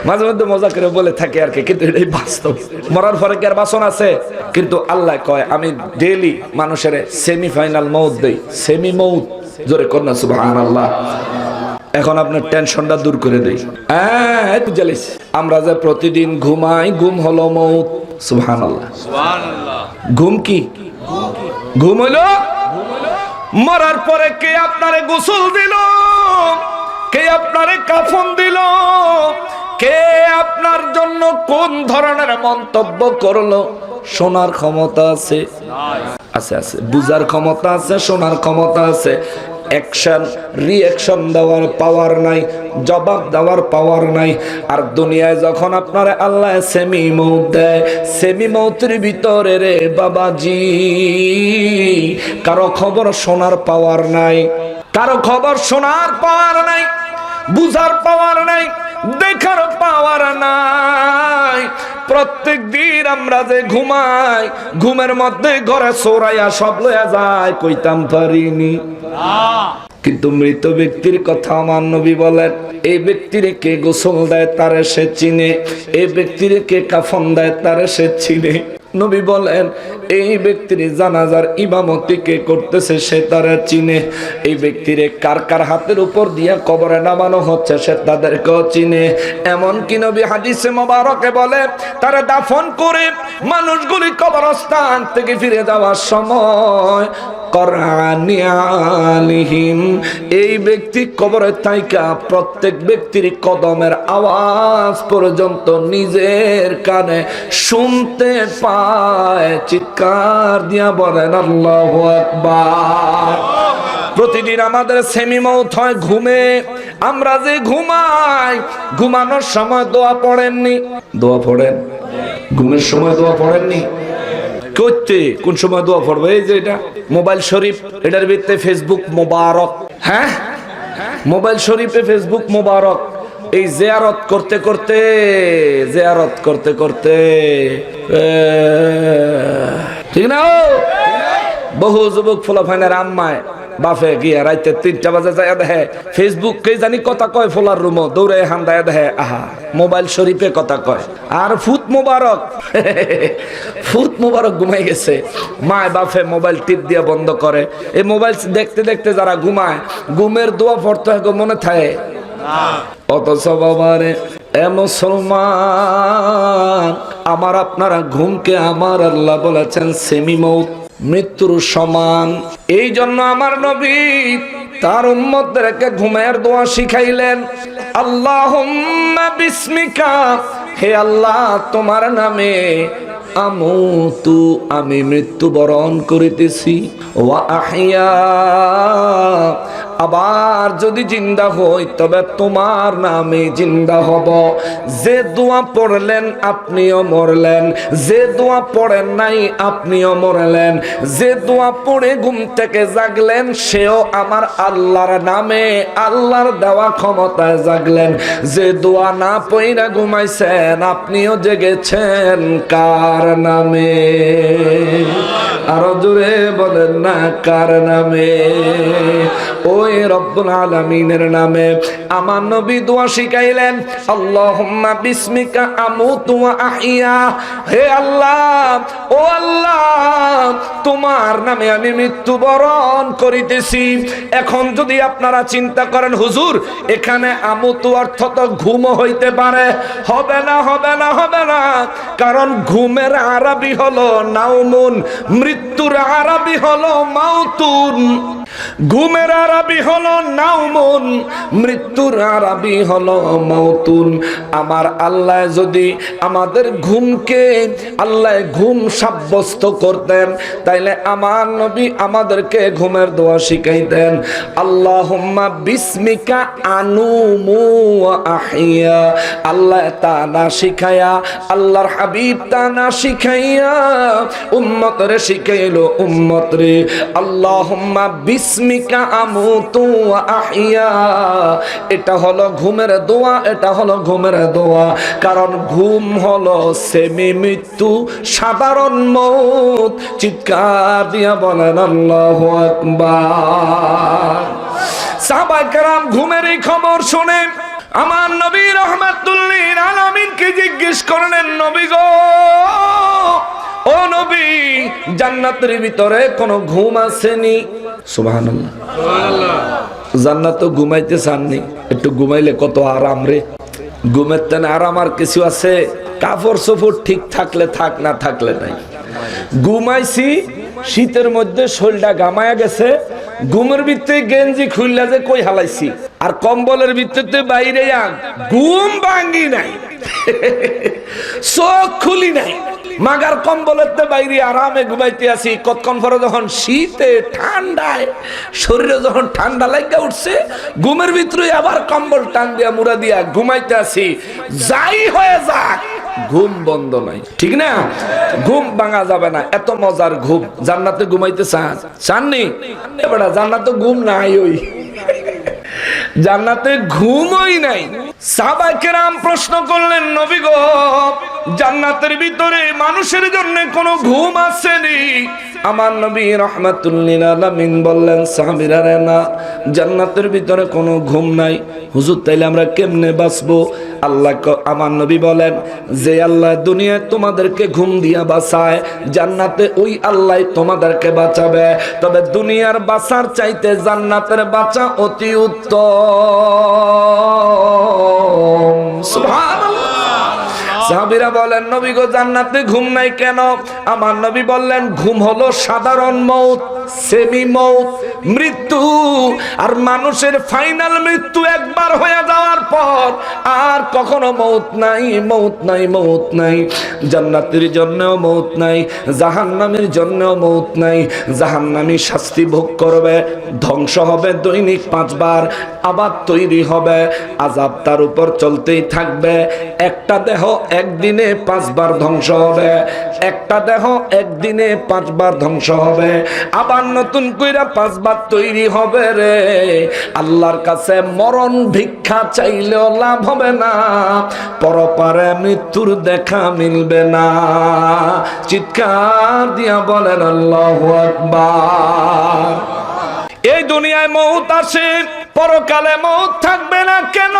মাঝে মধ্যে মজা করে বলে থাকে আর কি, কিন্তু এটাই বাস্তব। মরার পরে কি আর বাঁচন আছে? কিন্তু আল্লাহ কয় আমি ডেইলি মানুষের সেমিফাইনাল মৌত দেই, সেমি মৌত। জোরে কন্যা সুবহানাল্লাহ। এখন আপনার টেনশনটা দূর করে দেই। আমরা যে প্রতিদিন ঘুমাই, ঘুম হলো মৌত। সুবহানাল্লাহ। ঘুম কি? ঘুম হলো মরার পরে কে আপনারে গোসল দিল, কে আপনারে কাফন দিল, কে আপনার জন্য কোন ধরনের মন্তব্য করলো, শোনার ক্ষমতা আছে? আছে, আছে। বুঝার ক্ষমতা আছে, শোনার ক্ষমতা আছে। অ্যাকশন রিঅ্যাকশন দেওয়ার পাওয়ার নাই, জবাব দেওয়ার পাওয়ার নাই। আর দুনিয়ায় যখন আপনারা আল্লাহ সেমি মৌত দেয়, সেমি মৌতের ভিতরে রে বাবাজি কারো খবর শোনার পাওয়ার নাই, কারো খবর শোনার পাওয়ার নাই, বুঝার পাওয়ার নাই, দেখার পাওয়ার নাই। প্রত্যেক দিন আমরা যে ঘুমাই, ঘুমের মধ্যে ঘরে চোরাইয়া সব লইয়া যায়, কইতাম পারিনি। কিন্তু মৃত ব্যক্তির কথা আমার নবী বলেন, এই ব্যক্তিরে কে গোসল দেয় তারে সে চিনে, এই ব্যক্তিরে কে কাফন দেয় তারে সে চিনে। নবী বলেন এই ব্যক্তির জানাজার ইমামতি কে করতেছে সে তারা চিনে, এই ব্যক্তিরে কার কার হাতের উপর দিয়া কবরে নামানো হচ্ছে সে তাদেরকেও চিনে। এমন কি নবী হাদিসে মোবারকে বলে তারা দাফন করে মানুষগুলি কবরস্থান থেকে ফিরে যাওয়ার সময় করানিয়ালিহিম, এই ব্যক্তি কবরে থাইকা প্রত্যেক ব্যক্তির কদমের আওয়াজ পর্যন্ত নিজের কানে শুনতে পায়। চিৎকার দিয়া বলেন আল্লাহু আকবার। প্রতিদিন আমাদের সেমি মৌত হয় ঘুমে। আমরা যে ঘুমাই, ঘুমানোর সময় দোয়া পড়েননি? দোয়া পড়েন? ঘুমের সময় দোয়া পড়েননি? করতে কোন সময় দোয়া পড়বে? এই যে এটা মোবাইল শরীফ, এটার ভিতরে ফেসবুক মোবারক। হ্যাঁ, মোবাইল শরীফে ফেসবুক মোবারক। এই জিয়ারত করতে করতে ঠিক না, বহু যুবক ফুলাফাইনের আম্মায় বাফে গিয়া রাইতে 3টা বাজে যায় দেখে ফেসবুক কে জানি কথা কয় ফোলার রুমো দৌড়ে হান্দায় দেখে আহা মোবাইল শরীফে কথা কয় আর ফুত মোবারক ঘুমাই গেছে। মায় বাফে মোবাইল টিপ দিয়ে বন্ধ করে। এই মোবাইল দেখতে দেখতে যারা ঘুমায় ঘুমের দোয়া পড়তে হয় মনে থাকে অথচ বাবারে এ মুসলমান, আমার আপনারা ঘুমকে আমার আল্লাহ বলেছেন সেমি মউত, মৃত্যুর সমান। এই জন্য আমার নবী তার উম্মতদেরকে ঘুমের দোয়া শিখাইলেন। আল্লাহুম্মা বিসমিকা, হে আল্লাহ তোমার নামে আমুতু, আমি মৃত্যুবরণ করিতেছি, ওয়া আহইয়া, আবার যদি জিন্দা হই তবে তোমার নামে জিন্দা হব। যে দোয়া পড়লেন আপনিও মরলেন, যে দোয়া পড়েন নাই আপনিও মরলেন, যে দোয়া পড়ে ঘুম থেকে জাগলেন সেও আমার আল্লাহর নামে আল্লাহর দেওয়া ক্ষমতায় জাগলেন। যে দোয়া না পইরা ঘুমাইছেন আপনিও জেগেছেন কার নামে? আরো জোরে বলেন না কার নামে? ওই রব্বুল আলামিনের নামে। আমার নবী দোয়া শিখাইলেন আল্লাহুম্মা বিসমিকা আমুতু ওয়া আহইয়া, হে আল্লাহ, ও আল্লাহ তোমার নামে আমি মৃত্যুবরণ করিতেছি। এখন যদি আপনারা চিন্তা করেন হুজুর এখানে আমুতু অর্থ তো ঘুমও হইতে পারে, হবে না, কারণ ঘুমের আরবি হলো নাউমুন, মৃত্যুর আরবি হলো মাউতুন। ঘুমের আরবি হলো নাউমুন, মৃত্যুর আরবি হলো মাউতুন। আমার আল্লাহ যদি আমাদের ঘুমকে আল্লাহ ঘুম সাব্যস্ত করতেন তাইলে আমার নবী আমাদেরকে ঘুমের দোয়া শিখাইতেন আল্লাহুম্মা বিসমিকা আনুমু ওয়া আহইয়া। আল্লাহ তা না শিখায়া, আল্লাহর হাবিব তা না শিখাইয়া উম্মতরে শিখাইলো, উম্মতরে আল্লাহুম্মা বিসমিকা আমুতু ওয়া আহইয়া। এটা হলো ঘুমের দোয়া, এটা হলো ঘুমের দোয়া। কারণ ঘুম হলো সেমি মৃত্যু, সাধারণ মউত। চিৎকার দিয়া বলেন আল্লাহু আকবার। সাহাবায়ে কেরাম ঘুমের এই খবর শুনে আমার নবী রাহমাতুল লিল আলামিনকে জিজ্ঞেস করলেন, নবী গো, ও নবী, জান্নাতের ভিতরে কোন ঘুম আসেনি? সুবহানাল্লাহ, জান্নাত ঘুমাইতে চাননি? একটু ঘুমাইলে কত আরাম রে। ঘুমের তেন আরাম আর কিছু আছে? কাপড় চোপড় ঠিক থাকলে থাক, না থাকলে নাই। ঘুমাইছি শীতের মধ্যে শরীরটা গামায়া গেছে, ঘুমের ভিতরে গেঞ্জি খুললা যে কই হালাইছি, আর কম্বলের ভিতরে বাইরে ঘুম ভাঙ্গি নাই, চোখ খুলি নাই, মাগার কম্বলের বাইরে আরামে ঘুমাইতে আছি। কতক্ষণ পরে যখন শীতে ঠান্ডায় শরীরে যখন ঠান্ডা লাগা উঠছে, ঘুমের ভিতরে আবার কম্বল টান দিয়া মুড়া দিয়া ঘুমাইতে আছি। যাই হয়ে যাক, ঘুম বন্ধ নাই, ঠিক না? ঘুম ভাঙা যাবে না। এত মজার ঘুম। জান্নাতে ঘুমাইতে চাননি? এবার জান্নাতে ঘুম নাই, ওই জান্নাতে ঘুমই নাই। সাহাবায়ে কেরাম প্রশ্ন করলেন, নবী গো, জান্নাতের ভিতরে মানুষের জন্য কোনো ঘুম আসেনি? আমার নবী রাহমাতুল লিল আলামিন বললেন, সাহাবীরা রে না, জান্নাতের ভিতরে কোনো ঘুম নাই। হুজুর তাইলে আমরা কেমনে বাঁচবো? আল্লাহ, আমার নবী বলেন, যে আল্লাহ দুনিয়ায় তোমাদেরকে ঘুম দিয়া বাঁচায়, জান্নাতে ওই আল্লাহ তোমাদেরকে বাঁচাবে। তবে দুনিয়ার বাঁচার চাইতে জান্নাতের বাঁচা অতি উত্তম। সুবহানাল্লাহ। সাহাবীরা বলেন, নবী গো, জান্নাতে ঘুম নাই কেন? আমার নবী বললেন, ঘুম হলো সাধারণ মউত, সেমি মউত, মৃত্যু। আর মানুষের ফাইনাল মৃত্যু একবার হয়ে যাওয়ার পর আর কখনো মউত নাই, মউত নাই, মউত নাই। জান্নাতের জন্যও মউত নাই, জাহান্নামের জন্যও মউত নাই। জাহান্নামী শাস্তি ভোগ করবে, ধ্বংস হবে দৈনিক 5 বার, আবার তৈরি হবে, আযাব তার উপর চলতেই থাকবে। একটা দেহ একদিনে 5 বার ধ্বংস হবে, একটা দেহ একদিনে 5 বার ধ্বংস হবে। আবার আবার নতুন কইরা 5 বার তৈরি হবে রে। আল্লাহর কাছে মরণ ভিক্ষা চাইলেও লাভ হবে না, পরপারে মৃত্যুর দেখা মিলবে না। চিৎকার দিয়া বলেন আল্লাহু আকবার। এই দুনিয়ায় মউত আসে, পরকালে মউত থাকবে না কেন?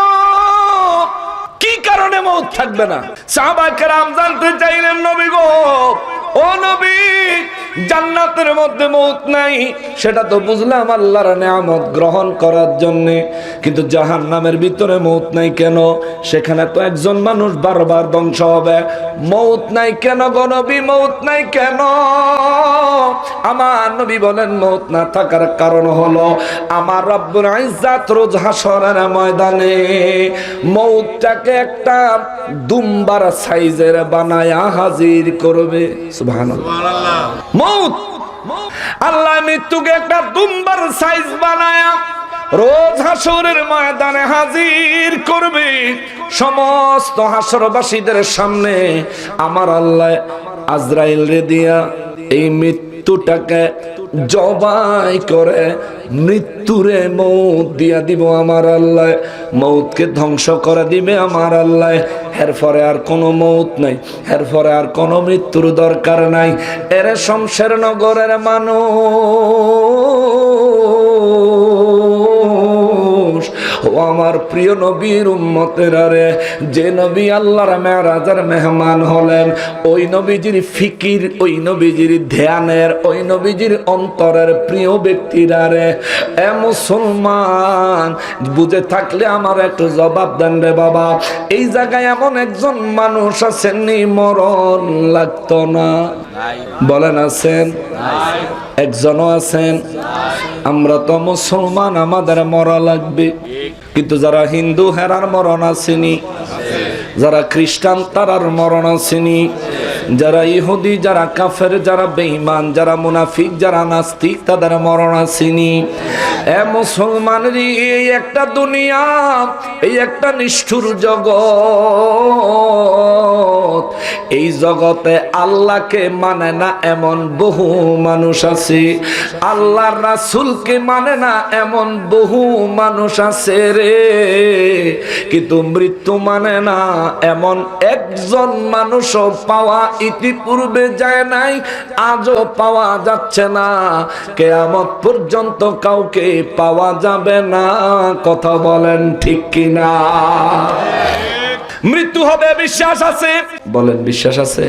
কি কারণে মউত থাকবে না? সাহাবায়ে কেরাম জানতে চাইলেন, নবী গো, ও নবী, জান্নাতের মধ্যে মউত নাই, সেটা তো বুঝলাম আল্লাহর নিয়ামত গ্রহণ করার জন্য, কিন্তু জাহান্নামের ভিতরে মউত নাই কেন? সেখানে তো একজন মানুষ বারবার ধ্বংস হবে। মউত নাই কেন গো নবী, মউত নাই কেন? আমার নবী বলেন, মউত না থাকার কারণ হলো আমার রব্বুল ইজ্জত রোজ হাসরের ময়দানে মউতটাকে একটা দুম্বার সাইজের বানায়া হাজির করবে। সুবহানাল্লাহ। মউত, আল্লাহ মৃত্যুকে একটা দুম্বার সাইজ বানায়া রোজ হাসরের ময়দানে হাজির করবে। সমস্ত হাসরবাসীদের সামনে আমার আল্লাহ আজরাইল রে দিয়া এই মৃত্যুটাকে জবাই করে মৃত্যুরে মউত দিয়া দিব আমার আল্লাহ। মউতকে ধ্বংস করে দিবে আমার আল্লাহ। এরপরে আর কোনো মউত নাই, এরপরে আর কোনো মৃত্যুর দরকার নাই। এরে শমশের নগরের মানুষ, ও আমার প্রিয় নবীর উম্মতেরা রে, যে নবী আল্লাহর মেরাজের মেহমান হলেন, ওই নবীজির ফিকির, ওই নবীজির ধ্যানের, ওই নবীজির অন্তরের প্রিয় ব্যক্তিরা রে, এ মুসলমান, বুঝে থাকলে আমার একটু জবাব দেন রে বাবা। এই জায়গায় এমন একজন মানুষ আছেন নি মরণ লাগতো না? বলেন আছেন? একজনও আছেন? আমরা তো মুসলমান, আমাদের মরা লাগবে, কিন্তু যারা হিন্দু হেরার মরণ আসেনি, যারা খ্রিস্টান তারার মরণ আসেনি, যারা ইহুদি, যারা কাফের, যারা বেঈমান, যারা মুনাফিক, যারা নাস্তিক, তাদের মরণ আসেনি। এ মুসলমানের এই একটা দুনিয়া, এই একটা নিষ্ঠুর জগৎ, এই জগতে আল্লাহকে মানে না এমন বহু মানুষ আছে, আল্লাহর রাসূলকে মানে না এমন বহু মানুষ আছে রে। কিন্তু মৃত্যু মানে না এমন একজন মানুষও পাওয়া ইতিপূর্বে যায় নাই, আজও পাওয়া যাচ্ছে না, কিয়ামত পর্যন্ত কাউকে পাওয়া যাবে না। কথা বলেন ঠিক কিনা? মৃত্যু হবে বিশ্বাস আছে? বলেন বিশ্বাস আছে?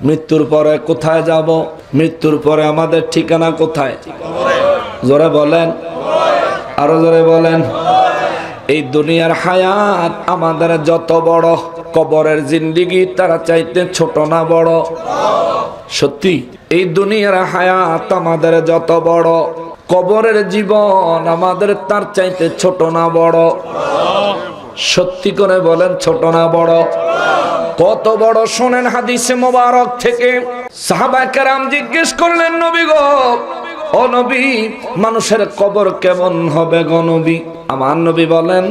মৃত্যুর পরে কোথায় যাব? মৃত্যুর পরে আমাদের ঠিকানা কোথায়? জোরে বলেন, আরো জোরে বলেন। এই দুনিয়ার হায়াত আমাদের যত বড়, কবরের জিন্দেগি তারা চাইতে ছোট না বড়? সত্যি, এই দুনিয়ার হায়াত আমাদের যত বড়, কবরের জীবন আমাদের তার চাইতে ছোট না বড়? সত্যি করে বলেন, ছোট না বড়? কত বড় শোনেন হাদিসে মোবারক থেকে। সাহাবায়ে কেরাম জিজ্ঞেস করলেন, নবী গো, ও নবী, মানুষের কবর কেমন হবে গো নবী? আমার নবী বলেন,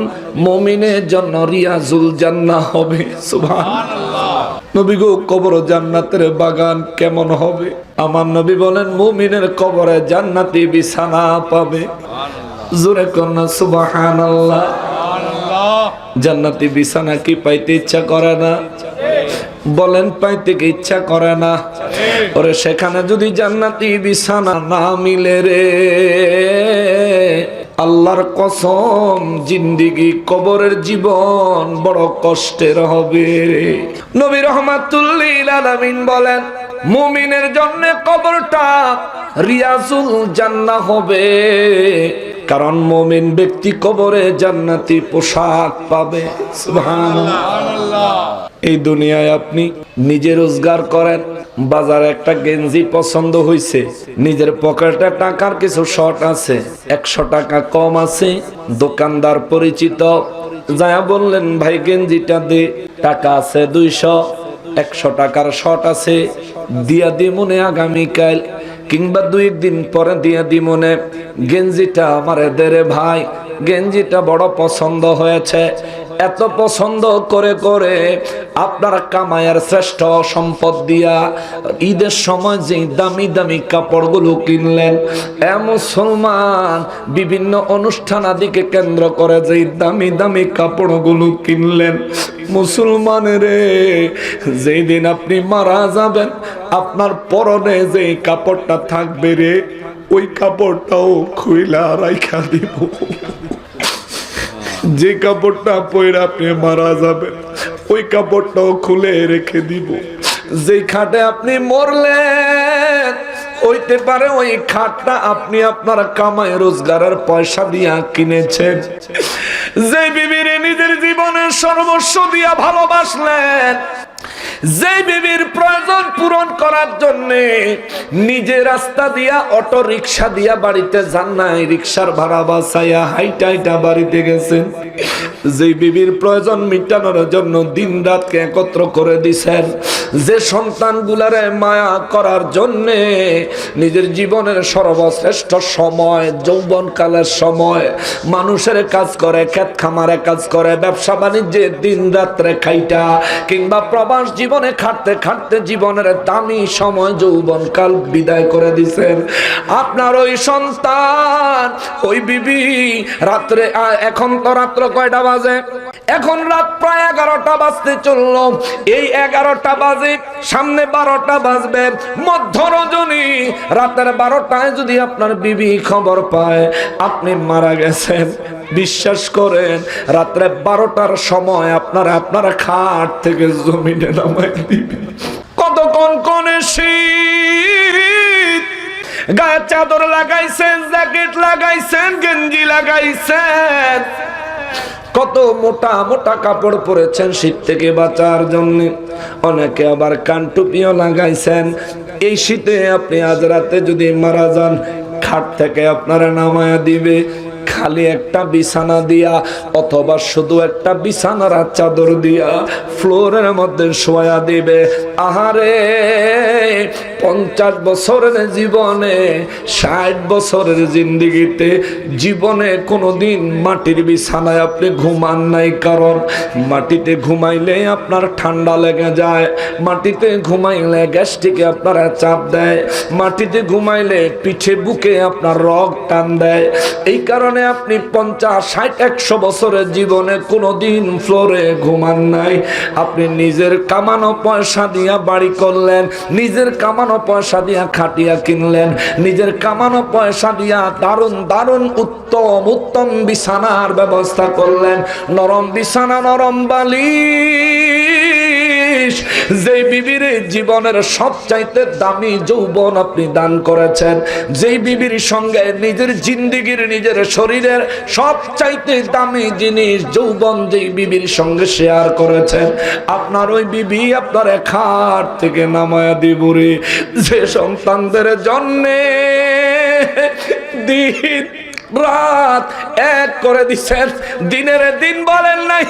মুমিনের জন্য রিয়াজুল জান্নাহ হবে। সুবহানাল্লাহ। নবী গো, কবর জান্নাতের বাগান কেমন হবে? আমার নবী বলেন, মুমিনের কবরে জান্নাতি বিছানা পাবে। জোরে কন্যা সুবহানাল্লাহ। জান্নাতি বিছানা কি পাইতে ইচ্ছা করে না? বলেন, পাইতে কি ইচ্ছা করে না? ওরে সেখানে যদি জান্নাতি বিছানা না মিলে রে, আল্লাহর কসম, জিন্দেগি কবরের জীবন বড় কষ্টের হবে। নবী রাহমাতুল লিল আলামিন বলেন, মুমিনের জন্য কবরটা রিয়াজুল জান্নাহ হবে, কারণ মুমিন ব্যক্তি কবরে জান্নাতি পোশাক পাবে। সুবহানাল্লাহ। এই দুনিয়ায় আপনি নিজে রোজগার করেন, বাজারে একটা গেঞ্জি পছন্দ হইছে, নিজের পকেটে টাকার কিছু শর্ট আছে, 100 টাকা কম আছে, দোকানদার পরিচিত, যায়া বললেন, ভাই গেঞ্জিটা দে, টাকা আছে 200, 100 টাকার শর্ট আছে, দিয়া দি মনে আগামীকাল কিংবা 2 দিন পরে দিয়া দি মনে, গেঞ্জিটা আমারে দে রে ভাই, গেঞ্জিটা বড় পছন্দ হয়েছে। এত পছন্দ করে করে আপনার কামায়ের শ্রেষ্ঠ সম্পদ দিয়া ঈদের সময় যে দামি দামি কাপড়গুলো কিনলেন, মুসলমান বিভিন্ন অনুষ্ঠান আদিকে কেন্দ্র করে যে দামি দামি কাপড়গুলো কিনলেন, মুসলমানের যেই দিন আপনি মারা যাবেন আপনার পরনে যে কাপড়টা থাকবে রে, ওই কাপড়টাও খুইলা রাইখা দিব। যে কাপড়টা পরে আপনি মারা যাবেন ওই কাপড়টাও খুলে রেখে দিব। যেই খাটে আপনি মরলেন হইতে পারে ওই খাটটা আপনি আপনার কামাই রোজগারের পয়সা দিয়া কিনেছেন। যে বিবিরে নিজের জীবনের সর্বস্ব দিয়া ভালোবাসলেন, যে বিবির প্রয়োজন পূরণ করার জন্য নিজে রাস্তা দিয়া অটো রিক্সা দিয়া বাড়িতে যান নাই, রিক্সার ভাড়া বাঁচাইয়া হাইটা হাইটা বাড়িতে গেছেন, যে বিবির প্রয়োজন মিটানোর জন্য দিন রাতকে একত্র করে দিছেন, যে সন্তানগুলারে মায়া করার জন্য নিজের জীবনের সর্বশ্রেষ্ঠ সময় যৌবনকালের সময় মানুষের কাজ করে, ক্ষেত খামারে কাজ করে, ব্যবসা বাণিজ্যে দিন রাত্রে খাইটা কিংবা প্রবাস জীবনে খাটতে খাটতে জীবনের দামি সময় যৌবনকাল বিদায় করে দিছেন। আপনার ওই সন্তান ওই বিবি রাত্রে, এখন তো রাত্র কয়টা বাজে? এখন রাত প্রায় 11টা বাজতে চললো। এই 11টা বাজে, সামনে 12টা বাজবে, মধ্য রজনী রাতের 12টায় যদি আপনার বিবি খবর পায় আপনি মারা গেছেন, বিশ্বাস করেন রাত্রে 12টার সময় আপনারা খাট থেকে জমিনে নামাই দিবেন। কত কনকনে শীত, গায়ে চাদর লাগাইছেন, জ্যাকেট লাগাইছেন, গেঞ্জি লাগাইছেন, কত মোটা মোটা কাপড় পরেছেন শীত থেকে বাঁচার জন্য, অনেকে আবার কানটুপিও লাগাইছেন। এই শীতে আপনি আজ রাতে যদি মারা যান খাট থেকে আপনারা নামায়া দিবে খালি একটা বিছানা দিয়া অথবা শুধু একটা বিছানার চাদর দিয়া ফ্লোরের মধ্যে শোয়া দিবে। আহারে 50 বছরের জীবনে 60 বছরের জিন্দেগিতে জীবনে কোনোদিন মাটির বিছানায় আপনি ঘুমান নাই, কারণ মাটিতে ঘুমাইলে আপনার ঠান্ডা লেগে যায়, মাটিতে ঘুমাইলে গ্যাস্ট্রিকে আপনারা চাপ দেয়, মাটিতে ঘুমাইলে পিঠে বুকে আপনার রগ টান দেয়। এই কারণে আপনি 50, 60, 100 বছরের জীবনে কোনোদিন ফ্লোরে ঘুমান নাই। আপনি নিজের কামানো পয়সা দিয়া বাড়ি করলেন, নিজের কামানো পয়সা দিয়া খাটিয়া কিনলেন, নিজের কামানো পয়সা দিয়া দারুণ দারুণ উত্তম উত্তম বিছানার ব্যবস্থা করলেন, নরম বিছানা, নরম বালিশ। যেই বিবির জীবনের সবচাইতে দামি যৌবন আপনি দান করেছেন, যেই বিবির সঙ্গে নিজের জিন্দেগির নিজের শরীরের সবচাইতে দামি জিনিস যৌবন যেই বিবির সঙ্গে শেয়ার করেছেন, আপনার ওই বিবি আপনার খাট থেকে নামায়া দিবরে। যে সন্তানদের জন্যে দিন রাত এক করে দিচ্ছেন, দিনের দিন বলেন নাই,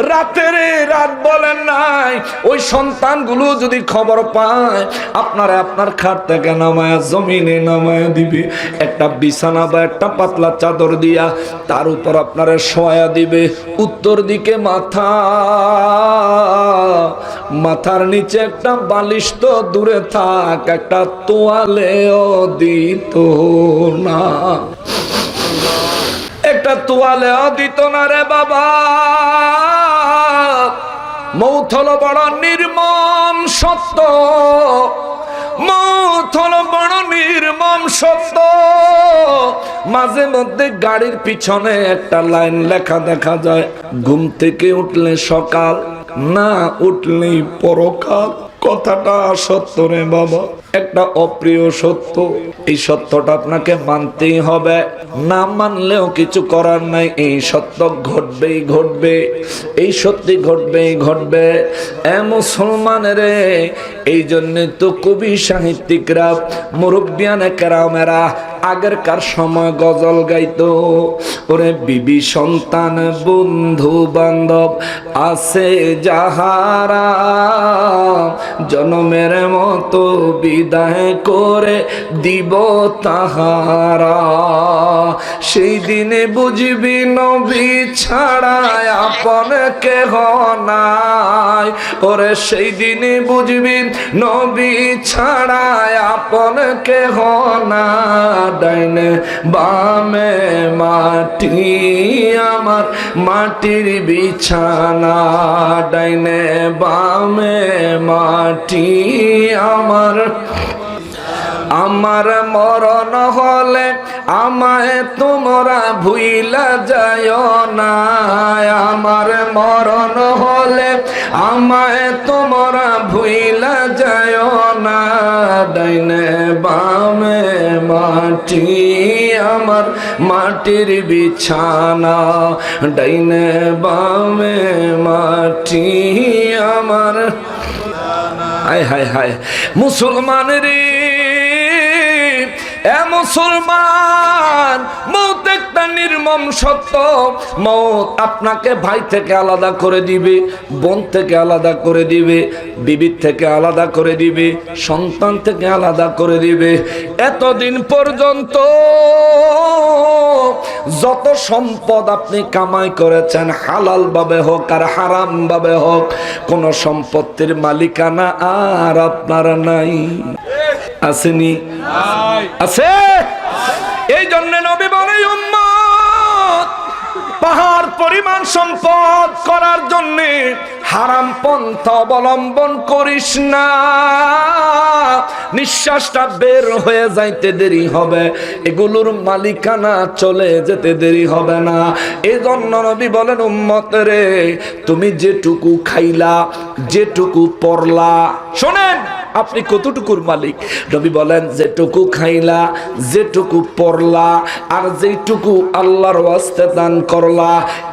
রাতের রাত বলেন নাই, ওই সন্তানগুলো যদি খবর পায় আপনারা আপনার খাট থেকে নামায়া জমিনে নামায়া দিবে, একটা বিছানা বা একটা পাতলা চাদর দিয়া তার উপর আপনারা শোয়া দিবে, উত্তর দিকে মাথা, মাথার নিচে একটা বালিশ তো দূরে থাক, একটা তোয়ালেও দিত না, একটা তোয়ালেও দিত না রে বাবা। মৌত হলো বড় নির্মম সত্য, মৌত হলো বড় নির্মম সত্য। মাঝে মধ্যে গাড়ির পিছনে একটা লাইন লেখা দেখা যায়, ঘুম থেকে উঠলে সকাল, না উঠলেই পরকাল। কথাটা সত্য রে বাবা, একটা অপ্রিয় সত্য। এই সত্যটা আপনাকে মানতেই হবে, না মানলেও কিছু করার নাই। এই সত্য ঘটবেই ঘটবে, এই সত্যি ঘটবেই ঘটবে। মুসলমানের এই জন্য তো কবি সাহিত্যিকরা, মুরব্বিয়ানে কেরামেরা আগেরকার সময় গজল গাইতো, ওরে বিবি সন্তান বন্ধু বান্ধব আছে যাহারা, জনমের মতো বিদায় করে দিব তাহারা। সেই দিনে বুঝবি নবী ছাড়া আপন কেহ নাই। ওরে সেই দিনে বুঝবি নবী ছাড়া আপন কেহ না। ডাইনে বামে মাটি আমার মাটির বিছানা, ডাইনে বামে মাটি আমার। আমার মরণ হলে আমায় তোমরা ভুইলা যায় না। আমার মরণ হলে আমায় তোমরা ভুইলা যায় না। ডাইনে বামে মাটি আমার মাটির বিছানা, ডাইনে বামে মাটি আমার। হায় হায় হায় মুসলমান রে, এ মুসলমান, মৌত একটা নির্মম সত্য। মৌত আপনাকে ভাই থেকে আলাদা করে দিবে, বোন থেকে আলাদা করে দিবে, বিবির থেকে আলাদা করে দিবে, সন্তান থেকে আলাদা করে দিবে। এতদিন পর্যন্ত যত সম্পদ আপনি কামাই করেছেন, হালাল ভাবে হোক আর হারাম ভাবে হোক, কোন সম্পত্তির মালিকানা আর আপনার নাই। আসেনি? আছে। এই জন্য নবী বলে উম্মত, পাহাড় পরিমাণ সম্পদ করার জন্য হারাম পন্থা অবলম্বন করিস না। নিঃশ্বাসটা বের হয়ে যাইতে দেরি হবে, এগুলোর মালিকানা চলে যেতে দেরি হবে না। এই জন্য নবী বলেন উম্মত রে, তুমি যেটুকু খাইলা, যেটুকু পরলা, শোনেন আপনি কতটুকুর মালিক। নবী বলেন যেটুকু খাইলা, যেটুকু পরলা, আর যেটুকু আল্লাহর ওয়াস্তে দান করলা,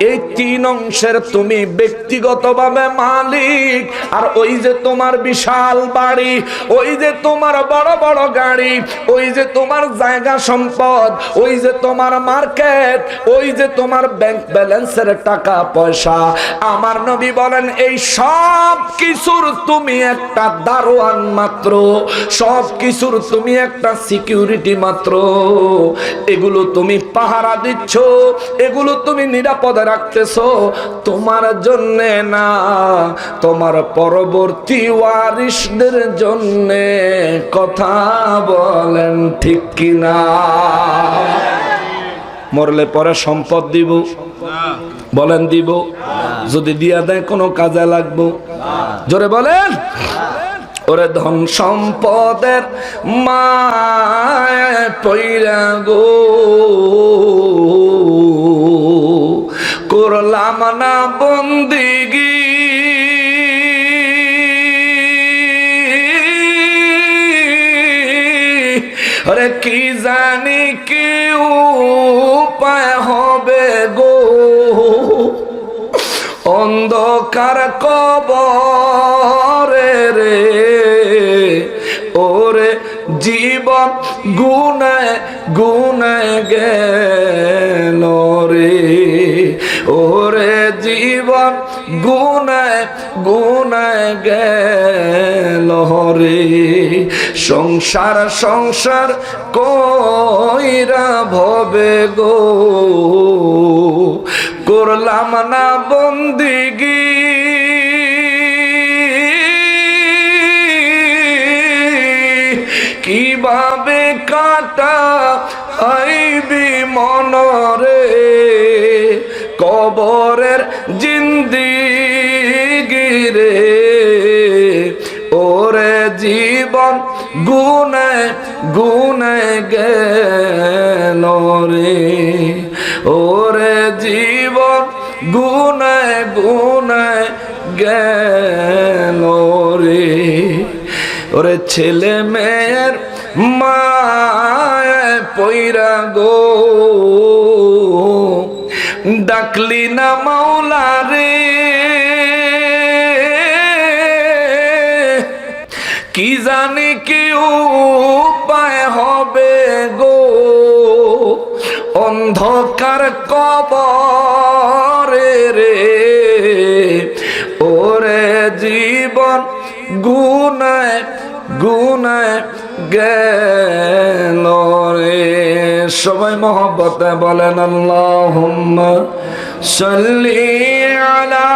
এই তিন অংশের তুমি ব্যক্তিগতভাবে মালিক। আর ওই যে তোমার বিশাল বাড়ি, ওই যে তোমার বড় বড় গাড়ি, ওই যে তোমার জায়গা সম্পদ, ওই যে তোমার মার্কেট, ওই যে তোমার ব্যাংক ব্যালেন্সের টাকা পয়সা, আমার নবী বলেন এই সব কিছুর তুমি একটা দারোয়ান মাত্র, সব কিছুর তুমি একটা সিকিউরিটি মাত্র। এগুলো তুমি পাহারা দিচ্ছ, এগুলো তুমি নিরাপদে রাখতেছো তোমার জন্য না, তোমার পরবর্তী ওয়ারিসদের জন্য। কথা বলেন ঠিক কিনা? মরলে পরে সম্পদ দিব? বলেন দিব? যদি দিয়া দেয় কোনো কাজে লাগবো? জোরে বলেন। ওরে ধন সম্পদের মায় পইরা গো করলাম না বন্দিগি, আরে কি জানি কি উপায় হবে গো, অন্ধকার কবরে রে ওরে জীবন গুনায় গুনায় গেল রে, ওরে জীবন গুনায় গুনায় গেল রে। সংসার সংসার কইরা ভবে গো করলাম না বন্দিগি, কিভাবে কাটা আইবি মনরে কবরের জিন্দিগি রে, ওরে জীবন গুনায় গুনায় গেল রে, ওরে জীবন গুনায় গুনায় গেল রে। ওরে ছেলে মেয়ের মায় পইরা গো ডাকলি না মাওলা রে, কি জানি কি উপায় হবে গো, অন্ধকার কবরে রে ওরে জীবন গুনায় গুনায় গেল রে। সবাই মহব্বতে বলেন আল্লাহুম্মা সাল্লি আলা।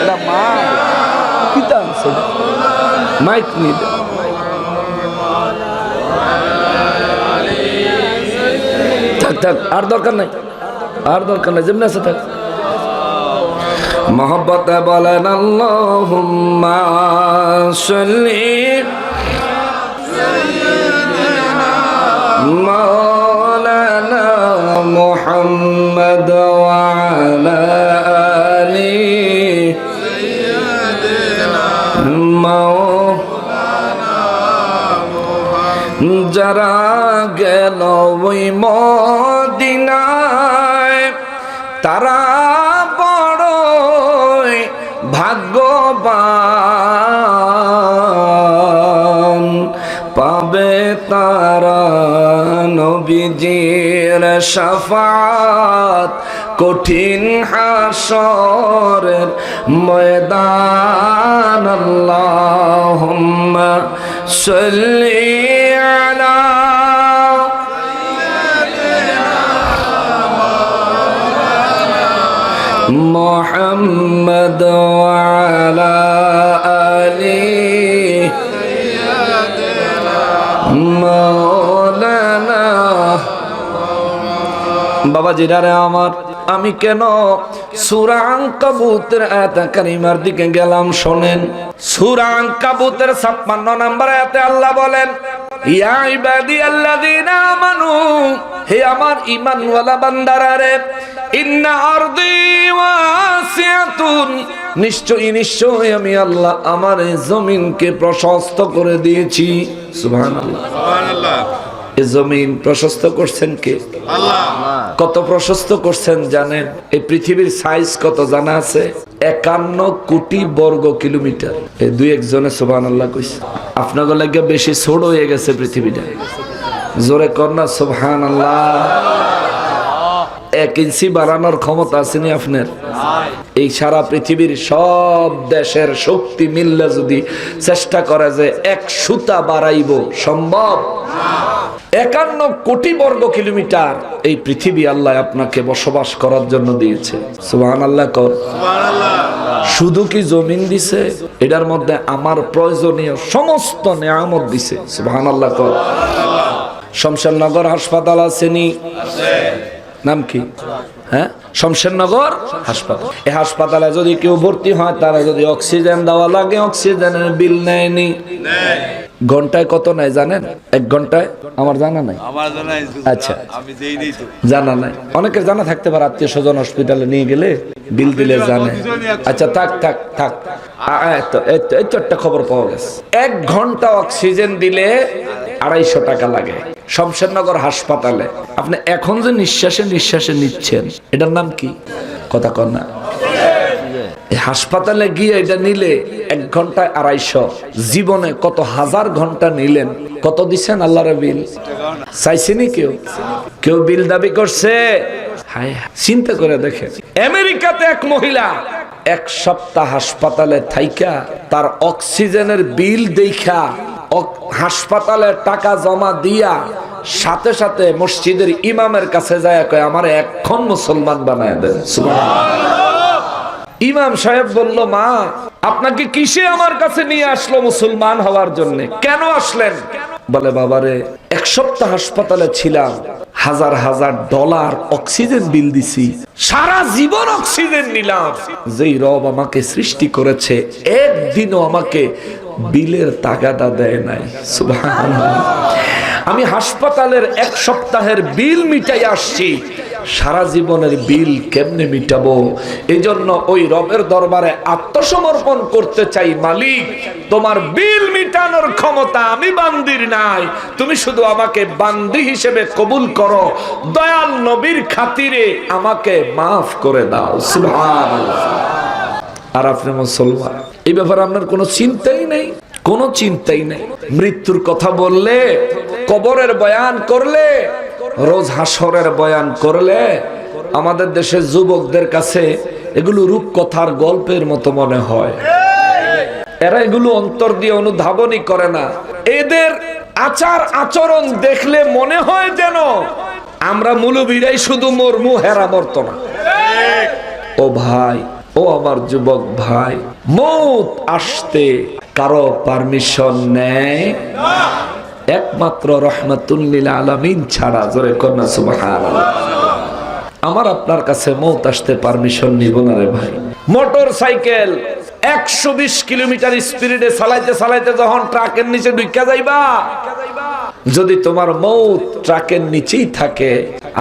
এটা মা পিতা আছে মাইক নিবে। থাক থাক, আর দরকার নাই, আর দরকার নাই, যেমন আছে থাক। মহব্বতে বলেন আল্লাহুম্মা সাল্লি মাওলানা মুহাম্মদ ওয়া আলা আলি যারা গেল ওই মদিনায় তারা বড়ই ভাগ্যবান, পাবে তারা নবীজির শাফাত কঠিন হাসরের ময়দান। আল্লাহুম্মা সাল্লি আলা মুহাম্মদ ওয়া আলা আলি মাওলানা। বাবা জিরারে আমার, আমি কেন সূরা আনকাবুতের আয়াত কারিমার দিকে গেলাম শোনেন। সূরা আনকাবুতের 56 নম্বর আয়াতে আল্লাহ বলেন, ইয়া ইবাদিয়াল্লাযীনা আমানু, হে আমার ঈমানওয়ালা বান্দারা রে, ইন্না আরদি ওয়াসিআতুন, নিশ্চয়ই আমি আল্লাহ আমার এই জমিনকে প্রশস্ত করে দিয়েছি। সুবহানাল্লাহ সুবহানাল্লাহ। এই জমিন প্রশস্ত করছেন কে? আল্লাহ। কত প্রশস্ত করছেন জানেন? এই পৃথিবীর সাইজ কত জানা আছে? 51 কোটি বর্গ কিলোমিটার। এই দুই একজনে সুবহানাল্লাহ কইছে। আপনাদের লাগে বেশি ছোট হয়ে গেছে পৃথিবীটা। জোরে কর না সুবহানাল্লাহ। 1 ইঞ্চি বাড়ানোর ক্ষমতা আসেনি আপনার? এই সারা পৃথিবীর সব দেশের শক্তি মিললে যদি চেষ্টা করে যে 1 সুতা বাড়াইব, সম্ভব? 51 কোটি বর্গ কিলোমিটার এই পৃথিবী আল্লাহ আপনাকে বসবাস করার জন্য দিয়েছে। সুবহানাল্লাহ কর। শুধু কি জমিন দিছে, এটার মধ্যে আমার প্রয়োজনীয় সমস্ত নিয়ামত দিছে। সুবহানাল্লাহ কর। শমশেরনগর হাসপাতাল আসেনি? নাম কি? হ্যাঁ, শমশেরনগর হাসপাতাল। এই হাসপাতালে যদি কেউ ভর্তি হয়, তারা যদি অক্সিজেন দেওয়া লাগে, অক্সিজেনের বিল নেয়নি। ঘন্টায় কত নেয় জানেন? 1 ঘন্টায়? আমার জানা নাই। আচ্ছা, জানা নাই। অনেকের জানা থাকতে পারে, আত্মীয় স্বজন হসপিটালে নিয়ে গেলে বিল দিলে জানে। আচ্ছা থাক থাক থাক, এই তো একটা খবর পাওয়া গেছে। 1 ঘন্টা অক্সিজেন দিলে 250 টাকা লাগে শমশেরনগর হাসপাতালে। আপনি এখন যে নিঃশ্বাসে নিচ্ছেন, এটার নাম কি? কথা কর না। হাসপাতালে গিয়ে এটা নিলে 1 ঘন্টায় 250। জীবনে কত হাজার ঘন্টা নিলেন, কত দিচ্ছেন আল্লাহর বিল? চাইছেনি কেউ বিল দাবি করছে? হায়, চিন্তা করে দেখেন। আমেরিকাতে এক মহিলা 1 সপ্তাহ হাসপাতালে থাইকা তার অক্সিজেনের বিল দেখা হাসপাতালে টাকা জমা দিয়া সাথে সাথে মসজিদের ইমামের কাছে যায়, কয় আমার এখন মুসলমান বানায় দেন। সুবহানাল্লাহ। ইমাম সাহেব বলল, মা আপনাকে কিসে আমার কাছে নিয়ে আসলো মুসলমান হওয়ার জন্য? কেন আসলেন? বলে, বাবারে 1 সপ্তাহ হাসপাতালে ছিলাম, হাজার হাজার ডলার অক্সিজেন বিল দিছি, সারা জীবন অক্সিজেন নিলাম। যেই রব আমাকে সৃষ্টি করেছে একদিনও আমাকে বিলের টাকাটা দেয় নাই। সুবহানাল্লাহ। আমি হাসপাতালের 1 সপ্তাহের বিল মিটাই আসছি, সারা জীবনের বিল কেমনে মিটাবো? এই জন্য ওই রবের দরবারে আত্মসমর্পণ করতে চাই, মালিক তোমার বিল মিটানোর ক্ষমতা আমি বান্দির নাই, তুমি শুধু আমাকে বান্দি হিসেবে কবুল করো, দয়াল নবীর খাতিরে আমাকে মাফ করে দাও। সুবহানাল্লাহ। আর আপনি মুসলমান, এই ব্যাপারে আপনার কোনো চিন্তাই নেই, কোনো চিন্তাই নেই। মৃত্যুর কথা বললে, কবরের বয়ান করলে, রোজ হাসরের বয়ান করলে আমাদের দেশের যুবকদের কাছে এগুলো রূপকথার গল্পের মতো মনে হয়। এরা এগুলো অন্তর দিয়ে অনুধাবনই করে না। এদের আচার আচরণ দেখলে মনে হয় যেন আমরা মুলুবিরাই শুধু মরমু, হেরা মরত না। ও ভাই, ও আমার যুবক ভাই, মৌত আসতে কারো পারমিশন নেয় একমাত্র রহমাতুল লিল আলামিন ছাড়া। জোরে কন্যা সুবহানাল্লাহ। আমার আপনার কাছে মৌত আসতে পারমিশন নিব না রে ভাই। মোটর সাইকেল 120 কিলোমিটার স্পিডে চালাইতে চালাইতে যখন ট্রাকের নিচে ঢুকা যাইবা, যদি তোমার মৌত ট্রাকের নিচেই থাকে,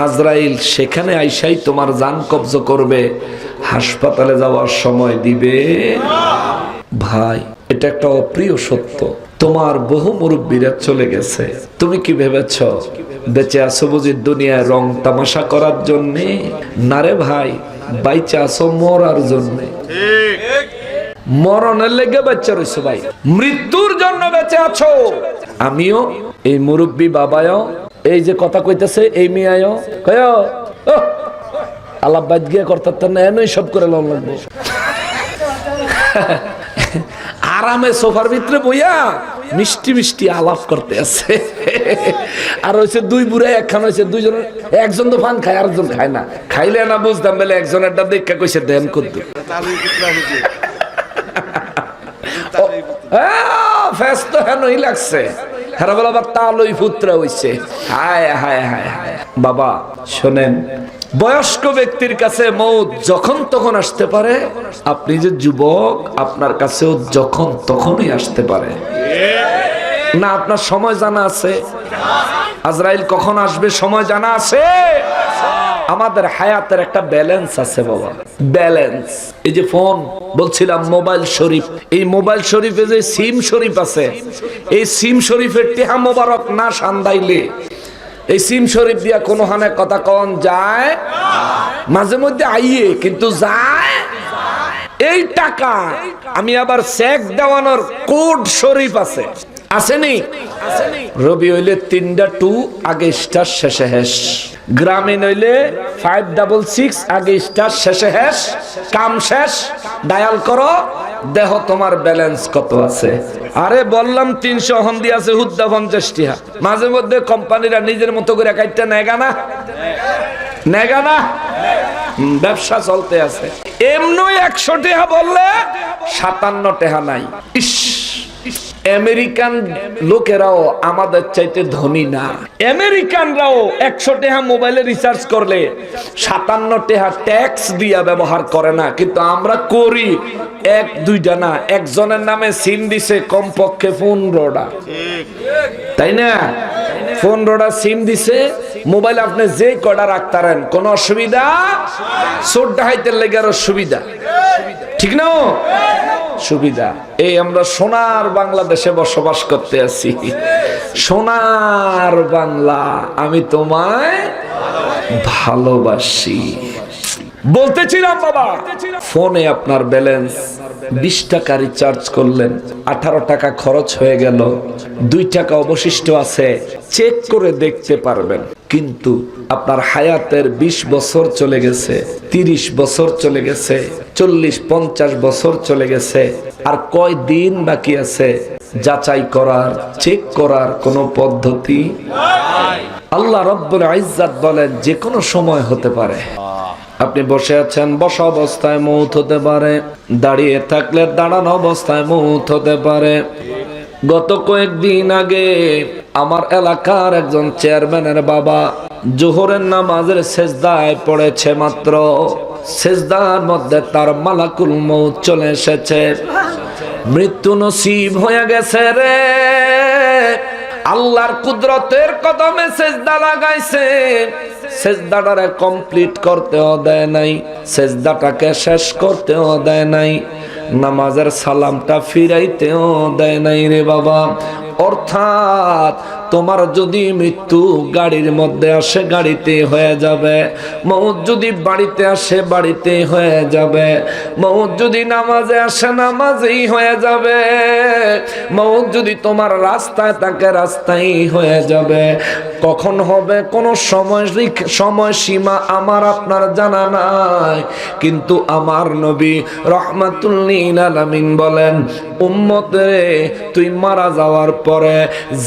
আজরাইল সেখানে আইসাই তোমার জান কবজ করবে, হাসপাতালে যাওয়ার সময় দিবে। ভাই, এটা একটা অপ্রিয় সত্য। তোমার বহু মুরব্বীরা চলে গেছে, তুমি কি ভেবেছ বেঁচে আছো বুঝি দুনিয়ায় রং তামাশা করার জন্যে? না রে ভাই, বাইচে আছো মরার জন্যে। মরণের লেগে বেঁচে রয়েছো ভাই, মৃত্যুর জন্য বেঁচে আছো। আমিও এই মুরব্বী বাবায়ও এই যে কথা কইতেছে, এই মিয়ায়ও কয় আলাপ বাদ গিয়ে করতে না, এনই সব করে লম লাগবে। আরামে সোফার ভিতরে বইয়া মিষ্টি মিষ্টি আলাপ করতে আছে। আর হয়েছে দুই বুড়াই একখান হয়েছে, দুইজন, একজন তো পান খায়, আরেকজন খায় না। খাইলে না বুঝতাম বলে একজনের দেখা কইছে দেন করতে ফেস্ত হেনই লাগছে। হেরা বলে আবার তালই পুত্র হইছে। হায় হায় হায় হায়। বাবা শোনেন, বয়স্ক ব্যক্তির কাছে মৌত যখন তখন আসতে পারে, আপনি যে যুবক আপনার কাছেও যখন তখনই আসতে পারে। না আপনার সময় জানা আছে? আজরাইল কখন আসবে সময় জানা আছে? আমাদের হায়াতের একটা ব্যালেন্স আছে বাবা, ব্যালেন্স। এই যে ফোন বলছিলাম মোবাইল শরীফ, এই মোবাইল শরীফে যে সিম শরীফ আছে, এই সিম শরীফের টেহা মোবারক না সান্দাইলে এই সিম শরীফ দিয়া কোনো হানে কথা কন যায়? মাঝে মধ্যে আইয়ে কিন্তু যায়। এই টাকা আমি আবার চেক দেওয়ানোর কোড শরীফ আছে, আসেনি? রবি হইলে 3টা 2 আগে স্টার শেষে হ্যাশ, গ্রামীণ হইলে 566 আগে স্টার শেষে হ্যাশ, কাম শেষ, ডায়াল করো, দেহ তোমার ব্যালেন্স কত আছে। আরে বললাম 300 হন্দি আছে, হুদ্দা 50 টিহা। মাঝে মধ্যে কোম্পানিরা নিজের মতো করে কাটতে নেগা না, নেগা না, ব্যবসা চলতে আছে। এমনি 100 টাকা বললে 57 টাকা নাই। ইস, আমেরিকান লোকেরাও আমাদের চাইতে ধনী না। আমেরিকানরাও 100 টাকা মোবাইলে রিচার্জ করলে 57 টাকা ট্যাক্স দিয়া ব্যবহার করে না, কিন্তু আমরা করি। 1-2টা না, একজনের নামে সিম দিছে কমপক্ষে 15টা, তাই না? 15টা সিম দিছে। মোবাইল আপনি যে কটা রাখতারেন কোন অসুবিধা, চোর ডাকাইতের লেগে আরো সুবিধা, ঠিক না? সুবিধা। এই আমরা সোনার বাংলাদেশে বসবাস করতে আছি। সোনার বাংলা, আমি তোমায় ভালোবাসি বলতেছিলাম বাবা। ফোনে আপনার ব্যালেন্স 20 টাকা রিচার্জ করলেন, 18 টাকা খরচ হয়ে গেল, 2 টাকা অবশিষ্ট আছে, চেক করে দেখতে পারবেন। কিন্তু আপনার হায়াতের 20 বছর চলে গেছে, 30 বছর চলে গেছে, 40-50 বছর চলে গেছে, আর কয় দিন বাকি আছে যাচাই করার, চেক করার কোনো পদ্ধতি নাই। আল্লাহ রাব্বুল ইজ্জাত বলেন যে কোনো সময় হতে পারে। আপনি বসে আছেন, বসা অবস্থায় মৌত হতে পারে, দাঁড়িয়ে থাকলে দাঁড়ানো অবস্থায় মৌত হতে পারে। গত কয়েকদিন আগে আমার এলাকার একজন চেয়ারম্যানের বাবা জোহরের নামাজের সেজদায় পড়েছে, মাত্র সেজদার মধ্যে তার মালাকুল মৌত চলে এসেছে, মৃত্যু নসিব হয়ে গেছে রে। আল্লাহর কুদরতের কদমে সেজদা লাগাইছে, সেজদাটারে কমপ্লিট করতেও দেয় নাই, সেজদাটাকে শেষ করতেও দেয় নাই, নামাজের সালামটা ফিরাইতেও দেয় নাই রে বাবা। অর্থাৎ তোমার যদি মৃত্যু গাড়ির মধ্যে আসে গাড়িতে হয়ে যাবে, মউত যদি বাড়িতে আসে বাড়িতে হয়ে যাবে, মউত যদি নামাজে আসে নামাজেই হয়ে যাবে, মউত যদি তোমার রাস্তায় থাকে রাস্তায় হয়ে যাবে। কখন হবে কোনো সময়সীমা আমার আপনার জানা নাই, কিন্তু আমার নবী রাহমাতুল লিল আলামিন বলেন, উম্মত রে, তুই মারা যাওয়ার পরে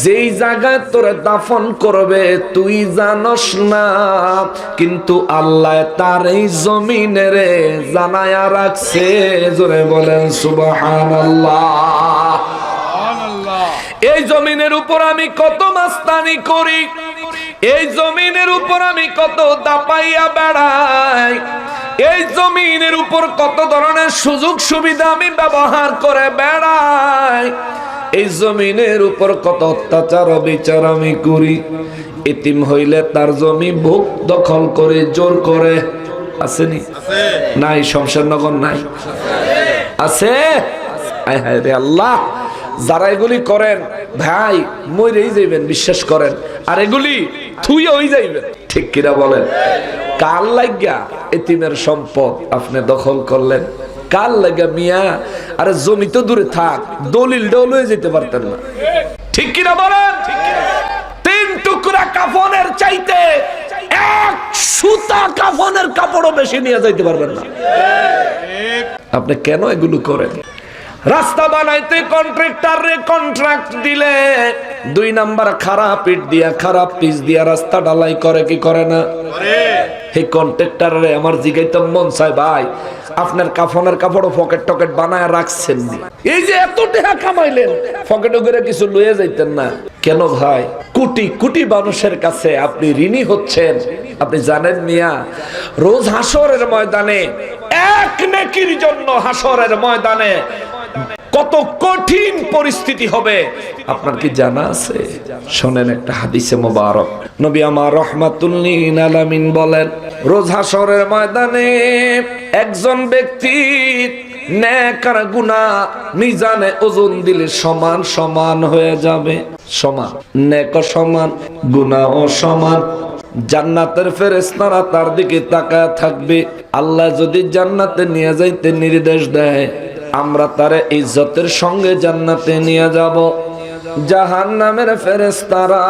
যেই জায়গায় তোরে দাফন করবে তুই জানস না, কিন্তু আল্লাহ তার এই জমিনে রে জানায়া রাখছে। জোরে বলেন সুবহানাল্লাহ। এই জমিনের উপর আমি কত মাস্তানি করি, এই জমিনের উপর আমি কত দাপাইয়া বেড়াই, এই জমিনের উপর কত ধরনের সুযোগ সুবিধা আমি ব্যবহার করে বেড়াই, এই জমিনের উপর কত অত্যাচার অবিচার আমি করি। এতিম হইলে তার জমি ভোগ দখল করে জোর করে, আসেনি? নাই? শমশেরনগর নাই? আছে? আয় হায় রে আল্লাহ, যারা এগুলি করেন ভাই মইরেই যাইবেন, বিশ্বাস করেন। আর এগুলি থুই হই যাইবেন, ঠিক কিনা বলেন? কার লাগিয়া এতিমের সম্পদ আপনি দখল করলেন? কার লাগা মিয়া? আরে জমি তো দূরে থাক, দলিলটাও লয়ে যেতে পারতেন না, ঠিক কিনা বলেন? 3 টুকরা কাফনের চাইতে 1 সুতা কাফনের কাপড়ও বেশি নিয়ে যাইতে পারবেন না। আপনি কেন এগুলো করেন? রাস্তা বানাইতে কন্ট্রাক্টরে কন্ট্রাক্ট দিলে 2 নাম্বার খারাপ ইট দিয়া খারাপ পিচ দিয়া রাস্তা ঢালাই করে কি করে না? এই কন্ট্রাক্টরে আমার জিগাইতে মন চায়, ভাই আপনার কাফনের কাপড় পকেট টকেট বানায় রাখছেন, এই যে এত টাকা কামাইলেন পকেটে করে কিছু লয়ে যাইতেন না কেন ভাই? কোটি কোটি মানুষের কাছে আপনি ঋণী হচ্ছেন। আপনি জানেন মিয়া, রোজ হাসরের ময়দানে এক নেকির জন্য হাসরের ময়দানে কত কঠিন পরিস্থিতি হবে আপনার কি জানা আছে? শোনেন একটা হাদিসে মোবারক, নবী আমার রাহমাতুল লিল আলামিন বলেন, রোজ হাসরের ময়দানে একজন ব্যক্তি নেক আর গুনাহ মিজানে ওজন দিলে সমান সমান হয়ে যাবে। সমান, নেক সমান, গুনাহ সমান। জান্নাতের ফেরেশতারা তার দিকে তাকায় থাকবে। আল্লাহ যদি জান্নাতে নিয়ে যাইতে নির্দেশ দেয়, আমরা তারে ইজ্জতের সঙ্গে জান্নাতে নিয়ে যাব। জাহান্নামের ফেরেশতারা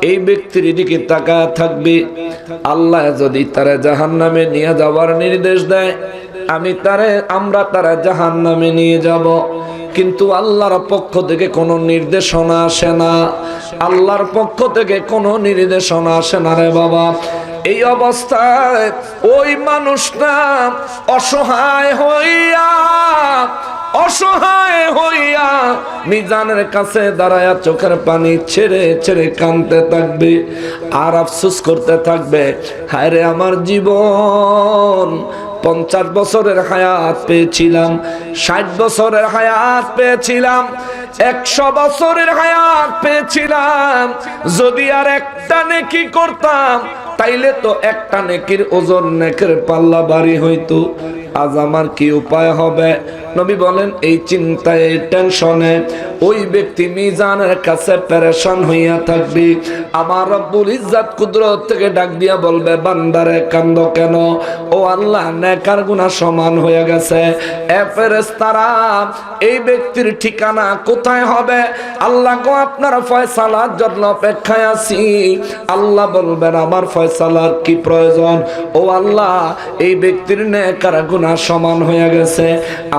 এই ব্যক্তির দিকে তাকায় থাকবে। আল্লাহ যদি তারে জাহান্নামে নিয়ে যাওয়ার নির্দেশ দেয়, আমরা তারা জাহান্নামে নিয়ে যাব। কিন্তু আল্লাহর পক্ষ থেকে কোনো নির্দেশনা আসে না, আল্লাহর পক্ষ থেকে কোনো নির্দেশনা আসে না রে বাবা। এই অবস্থায় ওই মানুষটা অসহায় হইয়া মিজানের কাছে দাঁড়ায়া চোখের পানি ছেড়ে ছেড়ে কাঁদতে থাকবে আর আফসোস করতে থাকবে, হায় রে আমার জীবন, 50 বছরের হায়াত পেয়েছিলাম, 60 বছরের হায়াত পেয়েছিলাম, 100 বছরের হায়াত পেয়েছিলাম। যদি আর একটা নেকি করতাম তাইলে তো একটা নেকির ওজন নেকের পাল্লা ভারী হইতো। আজ আমার কি উপায় হবে? নবী বলেন, এই চিন্তায় এই টেনশনে ওই ব্যক্তি মিজানের কাছে পেরেশান হইয়া থাকবে। আমার রব্বুল ইজ্জত কুদরত থেকে ডাক দিয়া বলবে, বান্দারে কান্দো কেন? ও আল্লাহ, নেকার গুনাহ সমান হয়ে গেছে। এ ফেরেশতারা, এই ব্যক্তির ঠিকানা কোথায় হবে? আল্লাহ গো, আপনার ফয়সালার জন্য অপেক্ষায় আছি। আল্লাহ বলবেন, আমার ফয়সালার কি প্রয়োজন? ও আল্লাহ, এই ব্যক্তির নেকার গুনাহ সমান হয়ে গেছে,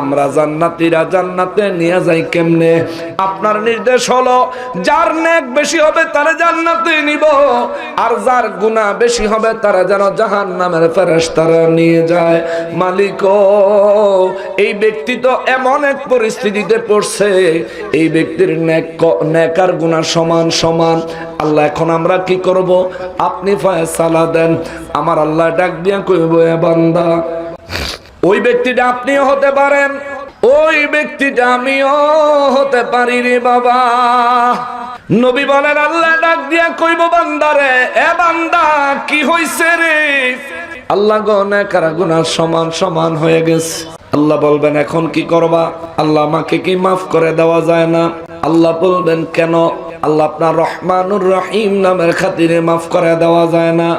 আমরা জান্নাতীরা জান্নাতে নিয়ে যাই কেমনে? আপনার নির্দেশ হলো, যার নেক বেশি হবে তারা জান্নাতে নিব, আর যার গুনাহ বেশি হবে তারা যেন জাহান্নামের ফেরেশতারা নিয়ে যায়। মালিক, এই ব্যক্তি তো এমন এক পরিস্থিতিতে পড়ছে, এই ব্যক্তির নেক আর গুনাহ সমান সমান। আল্লাহ, এখন আমরা কি করব? আপনি ফয়সালা দেন। আমার আল্লাহ ডাক দিয়া কইব, এ বান্দা, ওই ব্যক্তিটা আপনিও হতে পারেন, ওই ব্যক্তিটা আমিও হতে পারি রে বাবা। নবী বলেন, আল্লাহ ডাক দিয়া কইব, বান্দারে, এ বান্দা, কি হইছে রে? আল্লাহ গো, নেক আর গুনাহ সমান সমান হয়ে গেছে। আল্লাহ বলবেন, এখন কি করবা? আল্লাহ, আমাকে কি মাফ করে দেওয়া যায় না? আল্লাহ বলবেন, কেন? আল্লাহ আপনার রহমানুর রহিম নামের খাতিরে মাফ করে দেওয়া যায় না?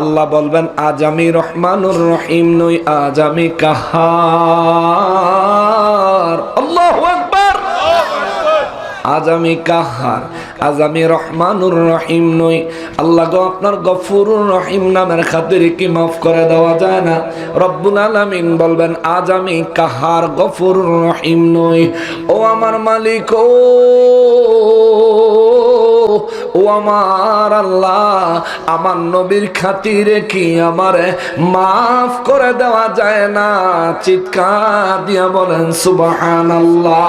আল্লাহ বলবেন আজ আমি রহমানুর রহিম নই, আজ আমি কাহার। আল্লাহু আকবার। আজ আমি কাহার, আজ আমি রহমানুর রহিম নই। আল্লাহ গো আপনার গফুরুর রহিম নামের খাতিরে কি মাফ করে দেওয়া যায় না? রব্বুল আলামিন বলবেন আজ আমি কাহার, গফুরুর রহিম নই। ও আমার মালিক, ও আমার আল্লাহ, আমার নবীর খাতিরে কি আমারে মাফ করে দেওয়া যায় না? চিৎকার দিয়া বলেন সুবহানাল্লাহ।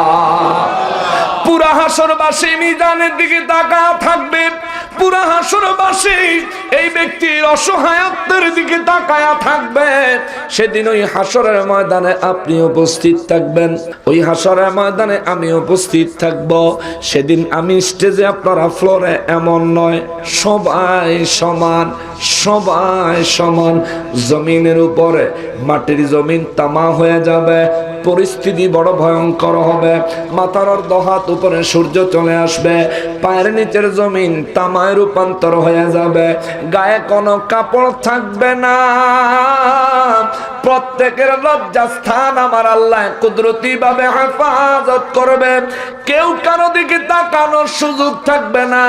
পুরা হাসরবাসী মিজানের দিকে তাকায়া থাকবে। পুরা হাসরবাসী এই ব্যক্তির অসহায়ত্বের দিকে তাকায়া থাকবে। সেদিন ওই হাসরের ময়দানে আপনি উপস্থিত থাকবেন, ওই হাসরের ময়দানে আমি উপস্থিত থাকব। সেদিন আমি স্টেজে, আপনারা ফ্লোরে, এমন নয়, সবাই সমান, সবাই সমান। জমিনের উপরে মাটির জমিন তামা হয়ে যাবে, পরিস্থিতি বড় ভয়ঙ্কর হবে। মাথার অর্ধহাত উপরে সূর্য চলে আসবে, পায়ের নিচের জমিন তামায় রূপান্তর হয়ে যাবে, গায়ে কোনো কাপড় থাকবে না। প্রত্যেকের লজ্জাস্থান আমার আল্লাহ কুদরতি ভাবে হেফাজত করবে। কেউ কারো দিকে তাকানোর সুযোগ থাকবে না,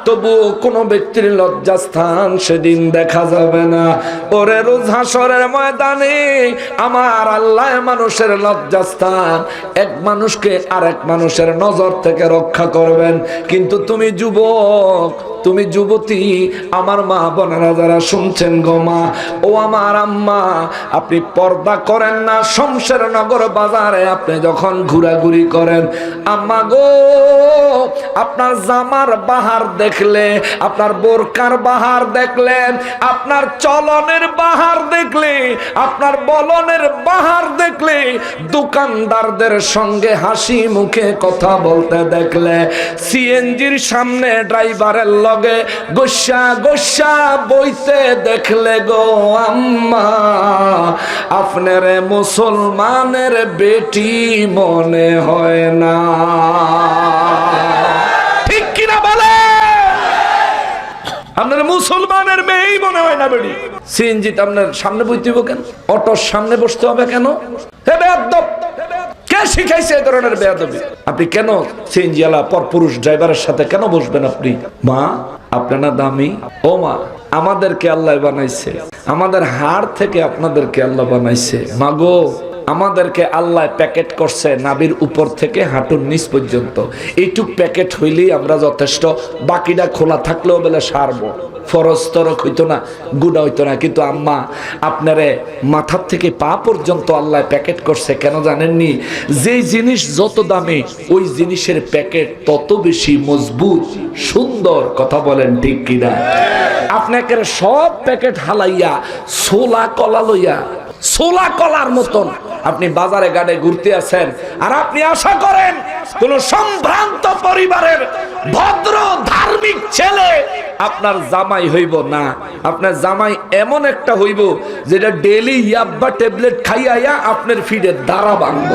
তবু কোনো ব্যক্তির লজ্জাস্থান সেদিন দেখা যাবে না। ওরে রোজ হাসরের ময়দানে আমার আল্লাহ মানুষের লজ্জাস্থান, এক মানুষকে আরেক মানুষের নজর থেকে রক্ষা করবেন। কিন্তু তুমি যুবক, তুমি যুবতী, আমার মা বোনেরা যারা শুনছেন গো মা, ও আমার আম্মা, আপনি পর্দা করেন না। শমশের নগর বাজারে আপনি যখন ঘোরাঘুরি করেন, আম্মা গো, আপনার জামার বাহার দেখলে, আপনার বোরকার বাহার দেখলে, আপনার চলনের বাহার দেখলে, আপনার বলনের বাহার দেখলে, দোকানদারদের সঙ্গে হাসি মুখে কথা বলতে দেখলে, সিএনজির সামনে ড্রাইভারের লগে গোসা গোসা বইতে দেখলে গো আম্মা, আপনার মুসলমানের বেটি মনে হয় না। ঠিক কিনা বলে? আপনার মুসলমানের মেয়েই মনে হয় না বেটি। সিএনজিতে আপনার সামনে বইতে হবে কেন? অটোর সামনে বসতে হবে কেন? হে বেয়াদব, কে শিখাইছে এই ধরনের বেয়াদবি? আপনি কেন সিএনজি ওয়ালা পরপুরুষ ড্রাইভারের সাথে কেন বসবেন? আপনি মা, আপনার না দামি? ও মা, আমাদেরকে আল্লাহ বানাইছে, আমাদের হাড় থেকে আপনাদেরকে আল্লাহ বানাইছে। মা গো, আমাদেরকে আল্লাহ প্যাকেট করছে নাভির উপর থেকে হাঁটুর নিচ পর্যন্ত। এইটুক প্যাকেট হইলেই আমরা যথেষ্ট, বাকিটা খোলা থাকলেও বলে সারবো। ফরজ তরক হইতো না, গুণা হইতো না। কিন্তু আম্মা, আপনারে মাথার থেকে পা পর্যন্ত আল্লাহ প্যাকেট করছে কেন জানেননি? যেই জিনিস যত দামি, ওই জিনিসের প্যাকেট তত বেশি মজবুত, সুন্দর। কথা বলেন ঠিক কিনা? আপনাকে সব প্যাকেট হালাইয়া ছোলা কলা লইয়া, ছোলা কলার মতন আপনি বাজারে গাড়ে ঘুরতে আছেন, আর আপনি আশা করেন কোন সম্ভ্রান্ত পরিবারের ভদ্র ধার্মিক ছেলে আপনার জামাই হইব না। আপনার জামাই এমন একটা হইব যেটা ডেইলি ইয়াব্বা ট্যাবলেট খাইয়া আপনার ফিডের দ্বারা ভাঙব।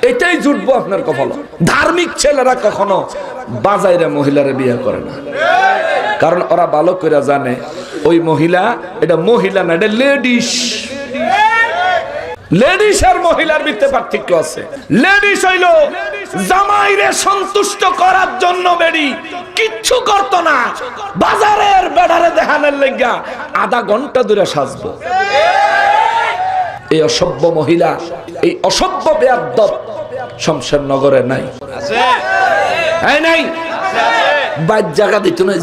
এটাই জুটবো আপনার কপাল। ধার্মিক ছেলেরা কখনো বাজাইরা মহিলারে বিয়ে করে না, কারণ ওরা ভালো করে জানে ওই মহিলা, এটা মহিলা না, এটা লেডিস। লেডিস আর মহিলার ভিতরে পার্থক্য আছে। লেডিস হইল জামাইরে সন্তুষ্ট করার জন্য বেড়ি কিচ্ছু করতো না, বাজারের বেড়ারে দেখানোর লেগা আধা ঘন্টা ধরে সাজবো। এই অসভ্য মহিলা, এই অসভ্য বেয়াদব শমশের নগরে নাই, এই নাই, বাইর জায়গা দিত না।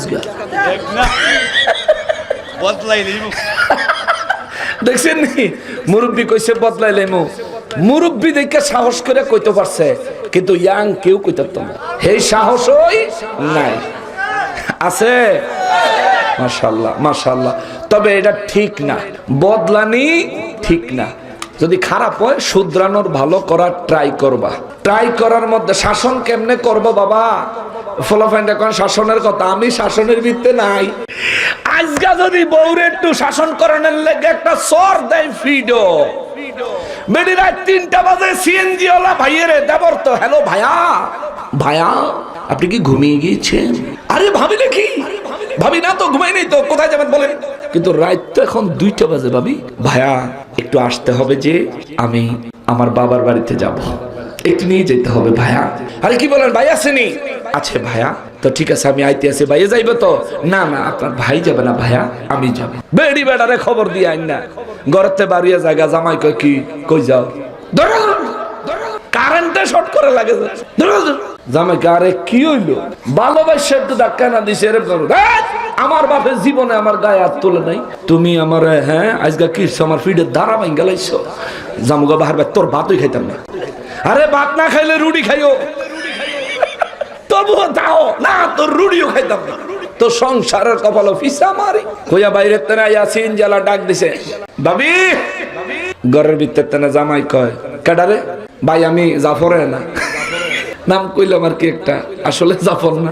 দেখছেন নি, মুরব্বী কইছে বদলাইলে মু, মুরব্বী দেখে সাহস করে কইতে পারছে, কিন্তু ইয়াং কেউ কইতে পারত না। এই সাহসই নাই। আছে? মাশাআল্লাহ, মাশাআল্লাহ। তবে এটা ঠিক না, বদলানি ঠিক না। যদি খারাপ হয় শুধরানোর, ভালো করার ট্রাই করবা। ট্রাই করার মধ্যে শাসন কেমনে করবো বাবা? ফলাফাইনটা কোন শাসনের কথা? আমি শাসনের ভিত্তে নাই। আজকা যদি বউরে একটু শাসন করানোর লেগে একটা সর দেয় ফিডো, বেডি রাত 3টা বাজে সিএনজি ওয়ালা ভাইয়েরে দেবর তো, হ্যালো ভাইয়া, ভাইয়া আপনি কি ঘুমিয়ে গিয়েছেন? আরে ভাবি নাকি? ভাবি না তো, ঘুমাই নেই তো, কোথায় যাবেন বলেন? কিন্তু রাত তো এখন 2টা বাজে। ভাবি ভাইয়া একটু আসতে হবে, যে আমি আমার বাবার বাড়িতে যাব, একটু নিয়ে যেতে হবে ভাইয়া। আরে কি বলেন, ভাই আসেনি? আছে ভাইয়া, তো ঠিক আছে আমি আইতে আছি। ভাইয়া যাইবে তো? না না আপনার ভাই যাবে না ভাইয়া, আমি যাব। বেড়ি বেড়ারে খবর দিয়ে আইন না, ঘরেতে বাড়িয়ে জায়গা। জামাই কয় কি, কই যাও? কারেন্টে শর্ট করে লাগে। জামাই কে, আরে কি হইলো? ভালোবাসা একটু ধাক্কা না দিছে এরকম। আমার বাপের জীবনে আমার গায়ে হাত তোলে নাই, তুমি আমার হ্যাঁ আজকে কি আমার ফিডের ধারা ভাঙ গেলাইছো। জামুগা বাহার ভাই, তোর ভাতই খাইতাম না। আরে ভাত না খাইলে রুটি খাইও, তবুও দাও না, তোর রুটিও খাইতাম না। তো সংসারের কপালও ফিসা মারি। কইয়া বাইরে তেনা ইয়াসিন জ্বালা ডাক দিছে, ভাবি। ঘরের ভিতর তেনা জামাই কয়, কাডারে? ভাই আমি জাফরে না। নাম কইলাম আর কি একটা, আসলে জাফর না,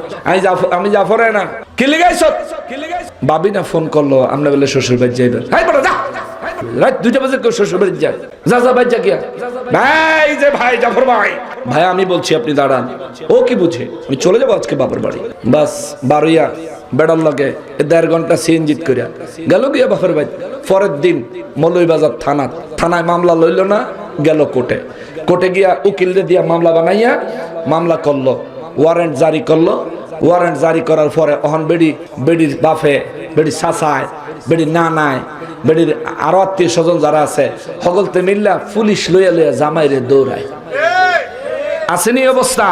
আমি জাফরে না। কি লিগাইছ? ভাবি না ফোন করলো, আমরা বলে শ্বশুর বাড়ি যাইবেন। হাই বড় যা, রাত 2টা বাজে কেউ শ্বশুর বাড়ি যায়? যা যা ভাই, যা গিয়া। ভাই যে ভাই জাফর ভাই, ভাই আমি বলছি আপনি দাঁড়ান। ও কি বুঝে? আমি চলে যাবো আজকে বাবার বাড়ি। বাস বারুইয়া বেড়ার লগে 1.5 ঘন্টা সিএনজিত করিয়া গেল গিয়া বাপের বাড়ি। পরের দিন মৌলভীবাজার থানায় মামলা লইল না, গেল কোর্টে। কোর্টে গিয়া উকিলদের দিয়া মামলা বানাইয়া মামলা করলো, ওয়ারেন্ট জারি করলো। ওয়ারেন্ট জারি করার পরে অহন বেডির বাপে, বেডির চাচায়, বেডির নানায়, বেডির আরো আত্মীয় স্বজন যারা আছে সকলতে মিল্লা পুলিশ লইয়া লইয়া জামাইরে দৌড়ায়। আসেনি অবস্থা?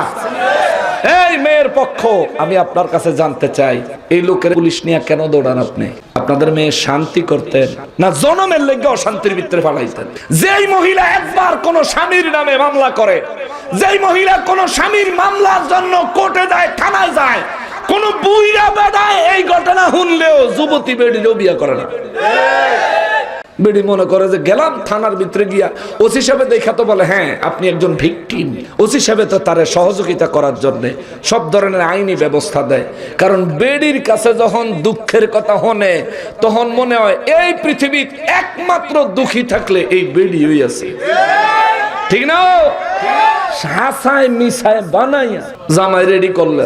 এই মেয়ের পক্ষ, আমি আপনার কাছে জানতে চাই, এই লোকের পুলিশ নিয়ে কেন দৌড়ান আপনি? আপনাদের মেয়ে শান্তি করতেন না জনমের লেগে অশান্তির ভিতরে ফালাইতেন? যেই মহিলা একবার কোন স্বামীর নামে মামলা করে, যেই মহিলা কোন স্বামীর মামলার জন্য কোর্টে যায়, থানায় যায়, কোন বুইরা বেড়ায় এই ঘটনা শুনলেও যুবতী বেড়িও বিয়ে করে না। বেড়ি মনে করে যে গেলাম থানার ভিতরে গিয়া ওসি সাহেব দেখা তো বলে হ্যাঁ আপনি একজন ভিকটিম। ওসি সাহেব তো তার সহযোগিতা করার জন্য সব ধরনের আইনি ব্যবস্থা দেয়। কারণ বেড়ির কাছে যখন দুঃখের কথা হনে তখন মনে হয় এই পৃথিবীর একমাত্র দুঃখী থাকলে এই বেড়িই আছে, ঠিক না? হাসায় মিশায় বানাইয়া জামাই রেডি করলে,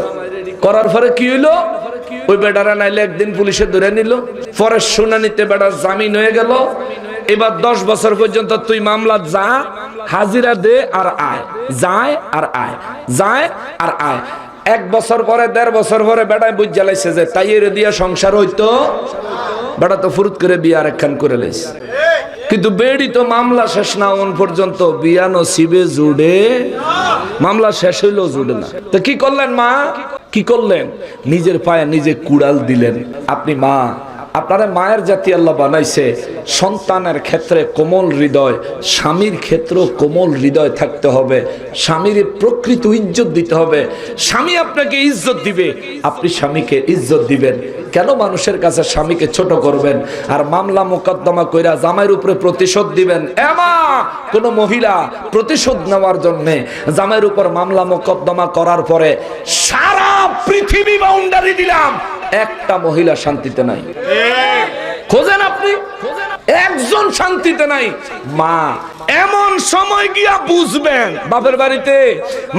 করার পরে কি হইলো? ওই বেটারা নাইলে একদিন পুলিশে ধরে নিল, পরে শুনানিতে বেটার জামিন হয়ে গেল। এবার 10 বছর পর্যন্ত তুই মামলা যা, হাজিরা দে আর আয়, যায় আর আয়, যায় আর আয়। 1 বছর পরে 1.5 বছর পরে বেটায় বুঝ জ্বালাইছে যে তাই এর দিয়া সংসার হইতো, বেটা তো ফুরুত করে বিয়ে আরেকখান করে লাইছে। কিন্তু বেড়ি তো মামলা শেষ না হন পর্যন্ত বিয়া নসিবে জুড়ে, মামলা শেষ হইলেও জুড়ে না। তো কি করলেন মা? কি করলেন? নিজের পায়ে নিজে কুড়াল দিলেন। আপনি মা, আপনারা মায়ের জাতি আল্লাহ বানাইছে সন্তানের ক্ষেত্রে কোমল হৃদয়, স্বামীর ক্ষেত্রেও কোমল হৃদয় থাকতে হবে। স্বামীর প্রকৃত ইজ্জত দিতে হবে। স্বামী আপনাকে ইজ্জত দিবে, আপনি স্বামীকে ইজ্জত দিবেন। কেন মানুষের কাছে স্বামীকে ছোট করবেন আর মামলা মোকদ্দমা কইরা জামাইয়ের উপরে প্রতিশোধ দিবেন? এমা কোন মহিলা প্রতিশোধ নেওয়ার জন্য জামাইয়ের উপর মামলা মোকদ্দমা করার পরে সারা পৃথিবী বাউন্ডারি দিলাম, একটা মহিলা শান্তিতে নাই। খোঁজেন আপনি, একজন শান্তিতে নাই। মা এমন সময় গিয়া বুঝবেন বাপের বাড়িতে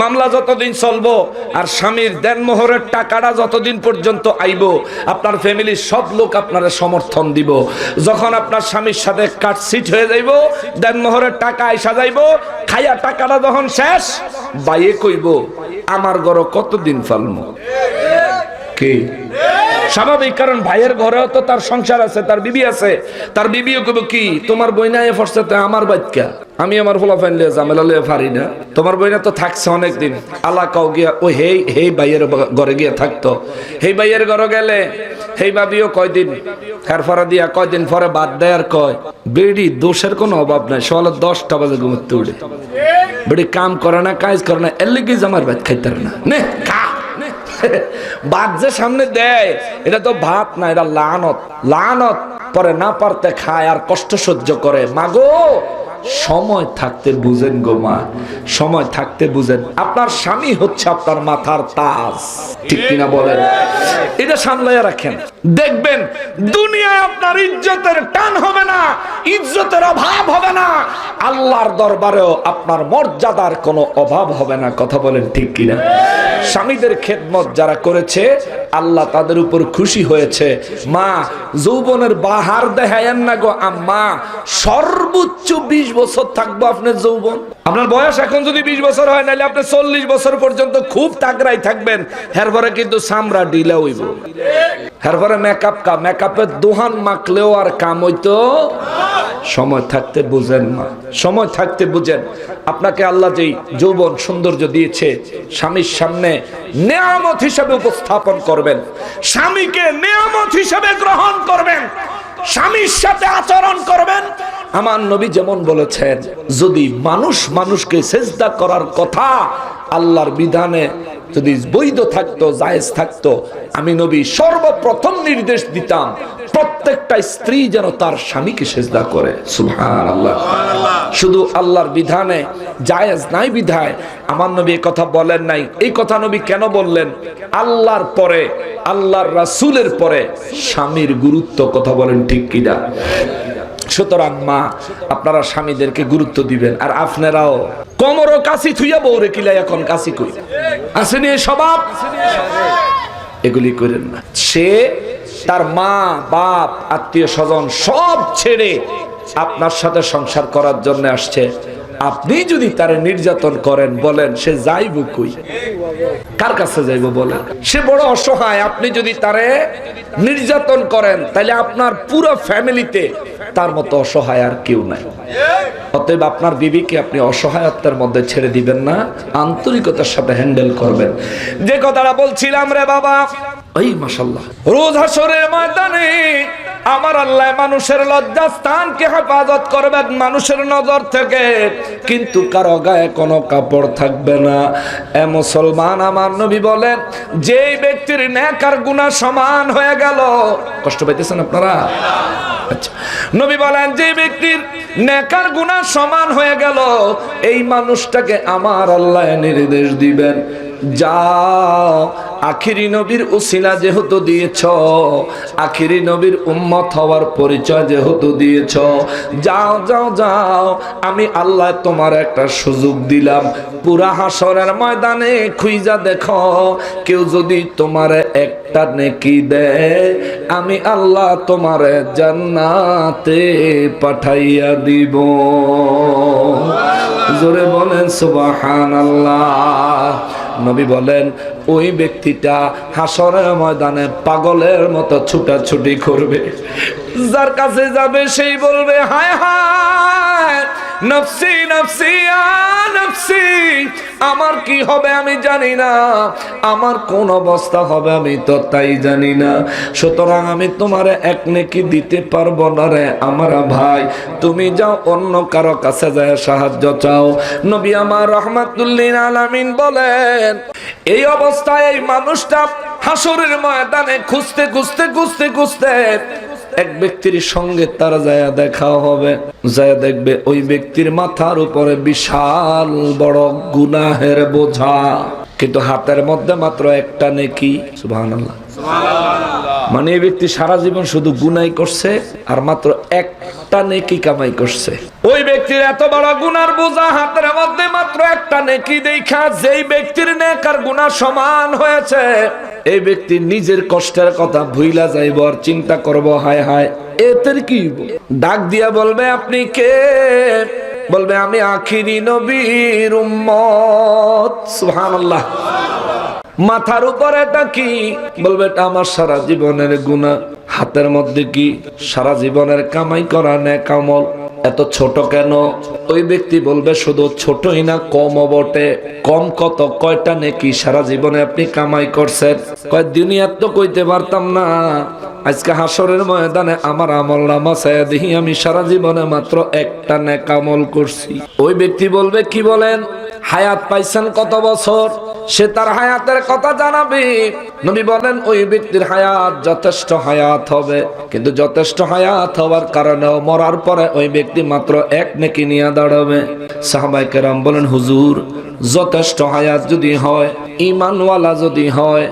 মামলা যতদিন চলবো আর স্বামীর দেনমোহরের টাকাটা যতদিন পর্যন্ত আইব, আপনার ফ্যামিলির সব লোক আপনার সমর্থন দিব। যখন আপনার স্বামীর সাথে কাটছিট হয়ে যাইব, দেনমোহরের টাকা আইসা যাইব, খাইয়া টাকাটা যখন শেষ, বাইয়ে কইব আমার ঘর কতদিন ফালমু। কি স্বাভাবিক, কারণ ভাইয়ের ঘরেও তো তার সংসার আছে, তার বিবি আছে। তার বিবিও কইব কি তোমার বইনা এ ফরসাতে আমার বাচ্চা, আমি আমার ফোলা ফাইলে ঝামেলা লয়ে পারি না। তোমার বইনা তো থাকছে অনেকদিন, আলা কাও গিয়া ও হেই ভাইয়ের ঘরে গিয়া থাকতো। হেই ভাইয়ের ঘরে গেলে হেই ভাবিও কয়দিন হেরফারা দিয়া কয়দিন পরে বাদ দেয় আর কয় বেড়ি দোষের কোনো অভাব নাই, সকালে 10টা বাজে ঘুমোতে উঠে। বেড়ি কাম করে না, কাজ করে না, এর লেগে আমার ভাত খাইতে না। নে খা, ভাত যে সামনে দেয় এটা তো ভাত না, এটা লানত। লানত পরে না পারতে খায় আর কষ্ট সহ্য করে। মাগো সময় থাকতে বুঝেন গো মা, সময় থাকতে বুঝেন। আপনার স্বামী হচ্ছে আপনার মাথার তাজ, ঠিক কিনা বলেন? এটা সামলাইয়া রাখেন, দেখবেন দুনিয়ায় আপনার ইজ্জতের টান হবে না, ইজ্জতের অভাব হবে না, আল্লাহর দরবারেও আপনার মর্যাদার কোনো অভাব হবে না। কথা বলেন ঠিক কিনা? স্বামীদের খেদমত যারা করেছে আল্লাহ তাদের উপর খুশি হয়েছে। মা, যৌবনের বাহার দেখায়েন না গো আম্মা, সর্বোচ্চ 20 বছর থাকবো আপনার যৌবন। আপনার বয়স এখন যদি 20 বছর হয়, নাহলে আপনি 40 বছর পর্যন্ত খুব তাগড়াই থাকবেন। এরপরে কিন্তু চামড়া ঢিলা হইব, এরপরে মেকআপের দোহান মাখলেও আর কাম হইতো। সময় থাকতে বুঝেন মা, সময় থাকতে বুঝেন। আপনাকে আল্লাহ যেই যৌবন সৌন্দর্য দিয়েছে, স্বামীর সামনে নেয়ামত হিসেবে উপস্থাপন করবেন, স্বামীকে নেয়ামত হিসেবে গ্রহণ করবেন, স্বামীর সাথে আচরণ করবেন। আমার নবী যেমন বলেছেন, যদি মানুষকে সেজদা করার কথা আল্লাহর বিধানে যদি বৈধ থাকতো, জায়েজ থাকতো, আমি নবী সর্বপ্রথম নির্দেশ দিতাম প্রত্যেকটা স্ত্রী যেন তার স্বামীকে সেজদা করে। সুবহানাল্লাহ। শুধু আল্লাহর বিধানে জায়েজ নাই বিধায় আমার নবী এই কথা বলেন নাই। এই কথা নবী কেন বললেন? আল্লাহর পরে, আল্লাহর রাসূলের পরে স্বামীর গুরুত্ব। কথা বলেন ঠিক কিনা? সুতরাং মা, আপনারা স্বামীদেরকে গুরুত্ব দিবেন। আর আপনারাও কোমরও কাশি থুইয়া বউরে কিলাই এখন কাশি কই আসেনি স্বভাব, এগুলি করেন না। সে তার মা বাপ আত্মীয় স্বজন সব ছেড়ে আপনার সাথে সংসার করার জন্য আসছে। আপনি যদি তারে নির্যাতন করেন, বলেন সে যাইব কই? কার কাছে যাইব বলেন? সে বড় অসহায়। আপনি যদি তারে নির্যাতন করেন, তাহলে আপনার পুরো ফ্যামিলিতে তার মতো অসহায় আর কেউ নাই। অতএব আপনার বিবিকে আপনি অসহায়তার মধ্যে ছেড়ে দিবেন না, আন্তরিকতার সাথে হ্যান্ডেল করবেন। যে কথাটা বলছিলাম রে বাবা, ওই মাশাআল্লাহ, রোজ হাসরের ময়দানে আমার আল্লাহ মানুষের লজ্জাস্থানকে হেফাজত করবেন মানুষের নজর থেকে, কিন্তু কারো গায়ে কোনো কাপড় থাকবে না। এ মুসলমান, আমার নবী বলেন, যেই ব্যক্তির নেক আর গুনাহ সমান হয়ে গেল, কষ্ট পাইতেছেন আপনারা? আচ্ছা, নবী বলেন যে ব্যক্তির নেক আর গুনাহ সমান হয়ে গেল, এই মানুষটাকে আমার আল্লাহ নির্দেশ দিবেন, যাও আখিরি নবীর উসিলা যেহেতু দিয়েছ, আখিরি নবীর উম্মত হওয়ার পরিচয় যেহেতু দিয়েছ, যাও যাও যাও, আমি আল্লাহ তোমার একটা সুযোগ দিলাম। পুরা হাসরের ময়দানে খুঁজা দেখো, কেউ যদি তোমার একটা নেকি দেয়, আমি আল্লাহ তোমার জান্নাতে পাঠাইয়া দিব। জোরে বলেন সুবহানাল্লাহ। নবী বলেন, ওই ব্যক্তিটা হাসরের ময়দানে পাগলের মতো ছুটাছুটি করবে। যার কাছে যাবে সেই বলবে, হায় হায়, নফসি নফসি নফসি, আমার কি হবে আমি জানি না, আমার কোন অবস্থা হবে আমি তো তাই জানি না। সুতরাং আমি তোমার এক নেকি দিতে পারবো না রে আমার ভাই, তুমি যাও অন্য কারো কাছে যায় সাহায্য চাও। নবী আমার রাহমাতুল লিল আলামিন বলেন, এই অবস্থায় এই মানুষটা হাসরের ময়দানে খুঁজতে খুঁজতে খুঁজতে খুঁজতে এক ব্যক্তির সঙ্গে তার যায় দেখা হবে। যায় দেখবে ওই ব্যক্তির মাথার উপরে বিশাল বড় গুনাহের বোঝা, কিন্তু হাতের মধ্যে মাত্র একটা নেকি। সুবহানাল্লাহ। মানে এই ব্যক্তি সারা জীবন শুধু গুনাই করছে আর মাত্র একটা নেকি কামাই করছে। ওই ব্যক্তির এত বড় গুনার বোঝা, হাতের মধ্যে মাত্র একটা নেকি দেখা যেই ব্যক্তির নেক আর গুনাহ সমান হয়েছে, এই ব্যক্তি নিজের কষ্টের কথা ভুইলা যাইব আর চিন্তা করব, হায় হায় এতের কি। ডাক দিয়া বলবে, আপনি কে? বলবে, আমি আখিরি নবীর উম্মত। সুবহানাল্লাহ। মাথার উপরে এটা কি? বলবে, এটা আমার সারা জীবনের গুনাহ। হাতের মধ্যে কি? সারা জীবনের কামাই করা নেক আমল। এত ছোট কেন? ওই ব্যক্তি বলবে, শুধু ছোটই না, কমও বটে। কম কত? কয়টা নেকি সারা জীবনে আপনি কামাই করছেন? কয় দুনিয়ার তো কইতে পারতাম না, আজকে হাসরের ময়দানে আমার আমল নামা চাইয়া দেখি আমি সারা জীবনে মাত্র একটা নেক আমল করছি। ওই ব্যক্তি বলবে, কি বলেন? হায়াত পাইছেন কত বছর? সে তার হায়াতের কথা জানাবে। নবী বলেন ওই ব্যক্তির হায়াত যথেষ্ট হায়াত হবে, কিন্তু যথেষ্ট হায়াত হওয়ার কারণেও মরার পরে ওই ব্যক্তি মাত্র এক নেকি নিয়ে দাঁড়াবে। সাহাবায়ে কেরাম বলেন, হুজুর যথেষ্ট হায়াত যদি হয়, ঈমানওয়ালা যদি হয়,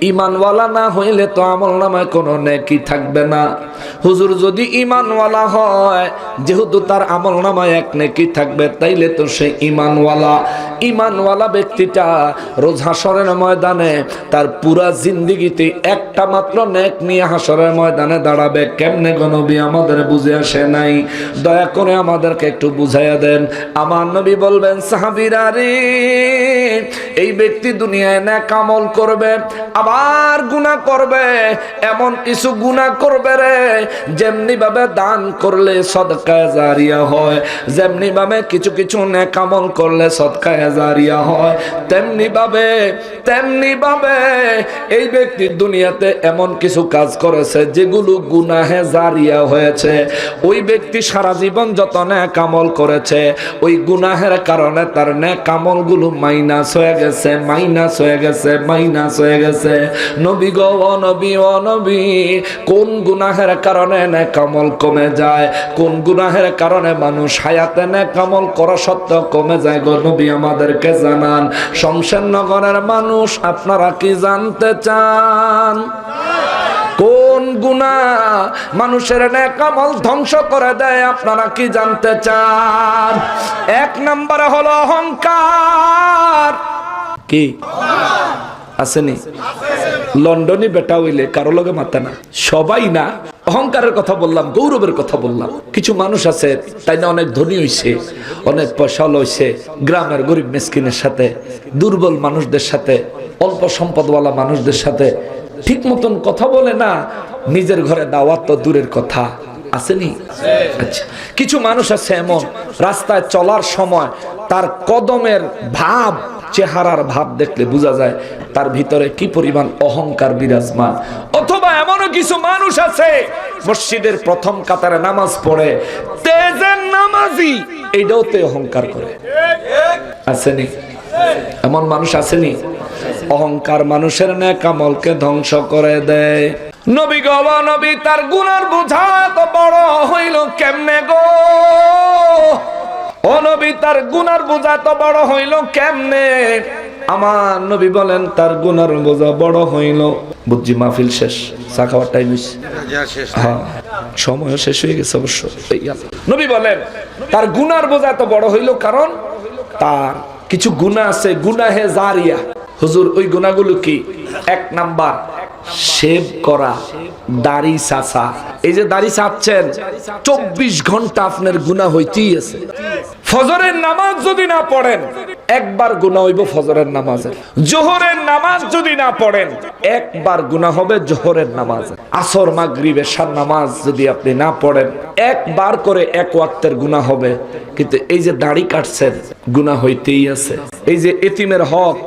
ঈমানওয়ালা না হইলে তো আমলনামায় কোনো নেকি থাকবে না। হুজুর যদি ঈমানওয়ালা হয়, যেহেতু তার আমলনামায় এক নেকি থাকবে, তাইলে তো সে ঈমানওয়ালা। ঈমানওয়ালা ব্যক্তিটা রোজ হাসরের ময়দানে তার পুরা জিন্দেগিতে একটা মাত্র নেক নিয়ে হাসরের ময়দানে দাঁড়াবে। কেমনে গো নবী, আমাদের বুঝে আসে নাই, দয়া করে আমাদেরকে একটু বুঝাইয়া দেন। আমার নবী বলবেন, সাহাবীরা রে, এই ব্যক্তি দুনিয়ায় নেক আমল করবে, আবার গুনাহ করবে, এমন কিছু গুনাহ করবে রে, যেমনি ভাবে দান করলে সদকায়ে জারিয়া হয়, যেমনি ভাবে কিছু কিছু নেক আমল করলে সদকায়ে জারিয়া হয়, তেমনি ভাবে এই ব্যক্তি দুনিয়াতে এমন কিছু কাজ করেছে যেগুলো গুনাহে জারিয়া হয়েছে। ওই ব্যক্তি সারা জীবন যত নেক আমল করেছে, ওই গুনাহের কারণে তার নেক আমলগুলো মাইনাস হয়ে গেছে। নবী গো, ও নবী, কোন গুনাহের কারণে নেক আমল কমে যায়, কোন গুনাহের কারণে মানুষ হায়াতে নেক আমল করা সত্ত্বেও কমে যায় গো নবী, আমাদেরকে জানান। শমশেরনগরের মানুষ, আপনারা কি জানতে চান কোন গুনাহ মানুষের নেক আমল ধ্বংস করে দেয়? আপনারা কি জানতে চান? এক নম্বরে হলো অহংকার। কি আসেনি? লন্ডনে বেটা হইলে কারো লগে মাথা না, সবাই না। অহংকারের কথা বললাম, গৌরবের কথা বললাম। কিছু মানুষ আছে তাই না, অনেক ধনী হইছে, অনেক পয়সা লইছে, গ্রামের গরিব মিসকিনের সাথে, দুর্বল মানুষদের সাথে, অল্প সম্পদওয়ালা মানুষদের সাথে ঠিক মতন কথা বলে না। নিজের ঘরে দাওয়াত তো দূরের কথা, আসেনি? আচ্ছা, কিছু মানুষ আছে এমন, রাস্তায় চলার সময় তার কদমের ভাব, চেহারার ভাব দেখলে বোঝা যায় তার ভিতরে কি পরিমাণ অহংকার বিরাজমান। অথবা এমনও কিছু মানুষ আছে মসজিদের প্রথম কাতারে নামাজ পড়ে, তেজের নামাজি, এইটাও তে অহংকার করে, আসেনি? এমন মানুষ আসেনি? অহংকার মানুষের নেক আমলকে ধ্বংস করে দেয়। নবী গো, নবী, তার গুনার বোঝা তো বড় হইল কেমনে গো? ও নবী, তার গুনার বোঝা তো বড় হইল কেমনে? আমার নবী বলেন, তার গুনার বোঝা বড় হইল, বুঝছি মাহফিল শেষ, চা খাওয়ার টাইম হইছে, হ্যাঁ সময় শেষ হয়ে গেছে অবশ্য। নবী বলেন তার গুনার বোঝা তো বড় হইল, কারণ তার কিছু গুনাহ আছে, গুনাহে জারিয়া। হুজুর ওই গুনাহগুলো কি? এক নাম্বার, শেভ করা, দাড়ি চাচা। এই যে দাড়ি চাচ্ছেন, 24 ঘন্টা আপনার গুনাহ হইতেই আছে। ফজরের নামাজ যদি না পড়েন, একবার গুনাহ হইব ফজরের নামাজের। জোহরের নামাজ যদি না পড়েন, একবার গুনাহ হবে জোহরের নামাজ। আসর, মাগরিব, এশার নামাজ যদি আপনি না পড়েন, একবার করে এক ওয়াক্তের গুনাহ হবে। কিন্তু এই যে দাড়ি কাটছেন, গুনাহ হইতেই আছে। এই যে এতিমের হক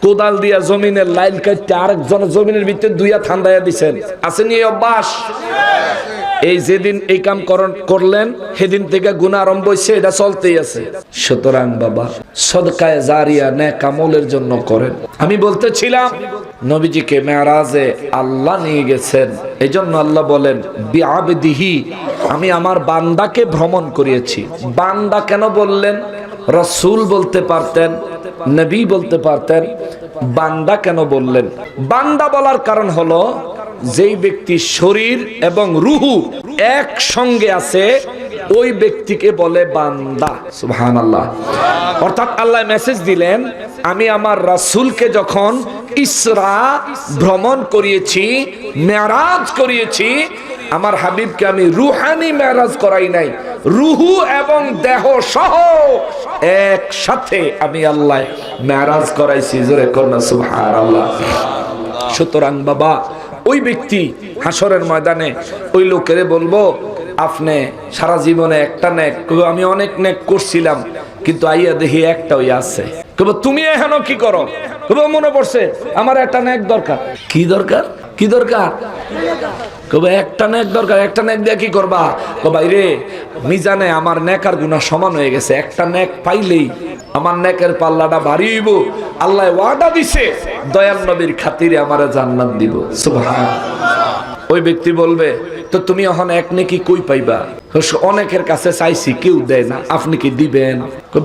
কোদাল দিয়া জমিনের লাইন কাটতে আরেকজনের জমিনের ভিতরে দুইয়া ঠান্ডাইয়া দিচ্ছেন, আসেনি এই অভ্যাস? এই যেদিন এই কাম করলেন, সেদিন থেকে গুনাহ আরম্ভ হইছে, এটা চলতেই আছে। সুতরাং বাবা, সদকায়ে জারিয়া নেক আমলের জন্য করেন। আমি বলতেছিলাম, নবীজিকে মেরাজে আল্লাহ নিয়ে গেছেন, এজন্য আল্লাহ বলেন বিআবদিহি, আমি আমার বান্দাকে ভ্রমণ করিয়েছি। বান্দা কেন বললেন? রাসূল বলতে পারতেন, নবী বলতে পারতেন, বান্দা কেন বললেন? বান্দা বলার কারণ হলো, যেই ব্যক্তি শরীর এবং রুহু এক সঙ্গে আছে, ওই ব্যক্তিকে বলে বান্দা। সুবহানাল্লাহ। অর্থাৎ আল্লাহ মেসেজ দিলেন, আমি আমার রাসূলকে যখন ইসরা ভ্রমণ করিয়েছি, মেরাজ করিয়েছি, আমার হাবিবকে আমি রুহানি মেরাজ করাই নাই, রুহু এবং দেহ সহ একসাথে আমি আল্লাহ মেরাজ করাইছি। জোরে করনা সুবহানাল্লাহ। সুতরাং বাবা, ওই ব্যক্তি হাসরের ময়দানে ওই লোকেরে বলবো, আপনি সারা জীবনে একটা নেক, আমি অনেক নেক করছিলাম, কিন্তু আইয়া দেখি একটা ওই আছে। তুমি এখন কি করো? মনে পড়ছে আমার একটা নেক দরকার। কি দরকার? কি দরকার? কবে একটা নেক দরকার। একটা নেক দিয়ে কি করবা? ভাই রে, মিজানে আমার নেক আর গুনাহ সমান হয়ে গেছে, একটা নেক পাইলেই আমার নেকের পাল্লাটা ভারী হইব। আল্লাহ ওয়াদা দিছে দয়াল নবীর খাতিরে আমারে জান্নাত দিব। সুবহানাল্লাহ। ওই ব্যক্তি বলবে, তো তুমি এখন এক নেকি কই পাইবা? অনেকের কাছে চাইছি, কেউ দেয় না, আপনি কি দিবেন?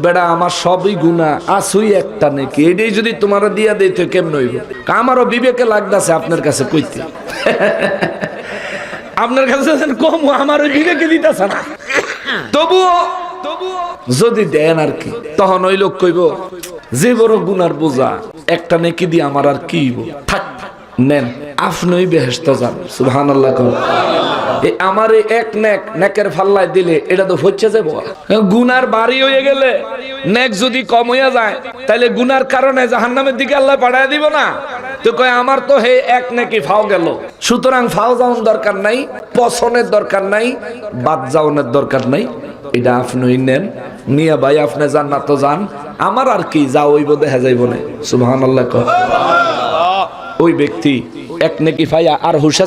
বেটা, আমার সবই গুনাহ, আসুই একটা নেকি, এটাই যদি তোমার দিয়া দেই তো কেমন হইব? আমারও বিবেকে লাগতেছে আপনার কাছে কইতে। আপনার কাছে কম, আমার ওই বিবেকে দিতেছে না। তবুও যদি দেন আর কি, তখন ওই লোক কইব, যে বড় গুনার বোঝা, একটা নেকি দিয়ে আমার আর কি হইব, থাক নেন, আপনিই বেহেশত যান। সুবহানাল্লাহ। আমার এক নেকের ফাল্লায় দিলে এটা তো হচ্ছে যাব। গুনার বাড়ি হয়ে গেলে নেক যদি কম হইয়া যায়, তাহলে গুনার কারণে জাহান্নামের দিকে আল্লাহ পাঠায় দিব না? তো কয় আমার তো হে এক নেকি ফাও গেল। সুতরাং ফাও যাওয়ার দরকার নাই, পছনের দরকার নাই, বাদ যাওয়ার দরকার নাই। এটা আপনি নেন, নিয়ে ভাই আপনি জান্নাত তো যান, আমার আর কি যা হইব দেখা যাইব না। সুবহানাল্লাহ। ওই ব্যক্তি এক নেকি ফাইয়া আর হুশ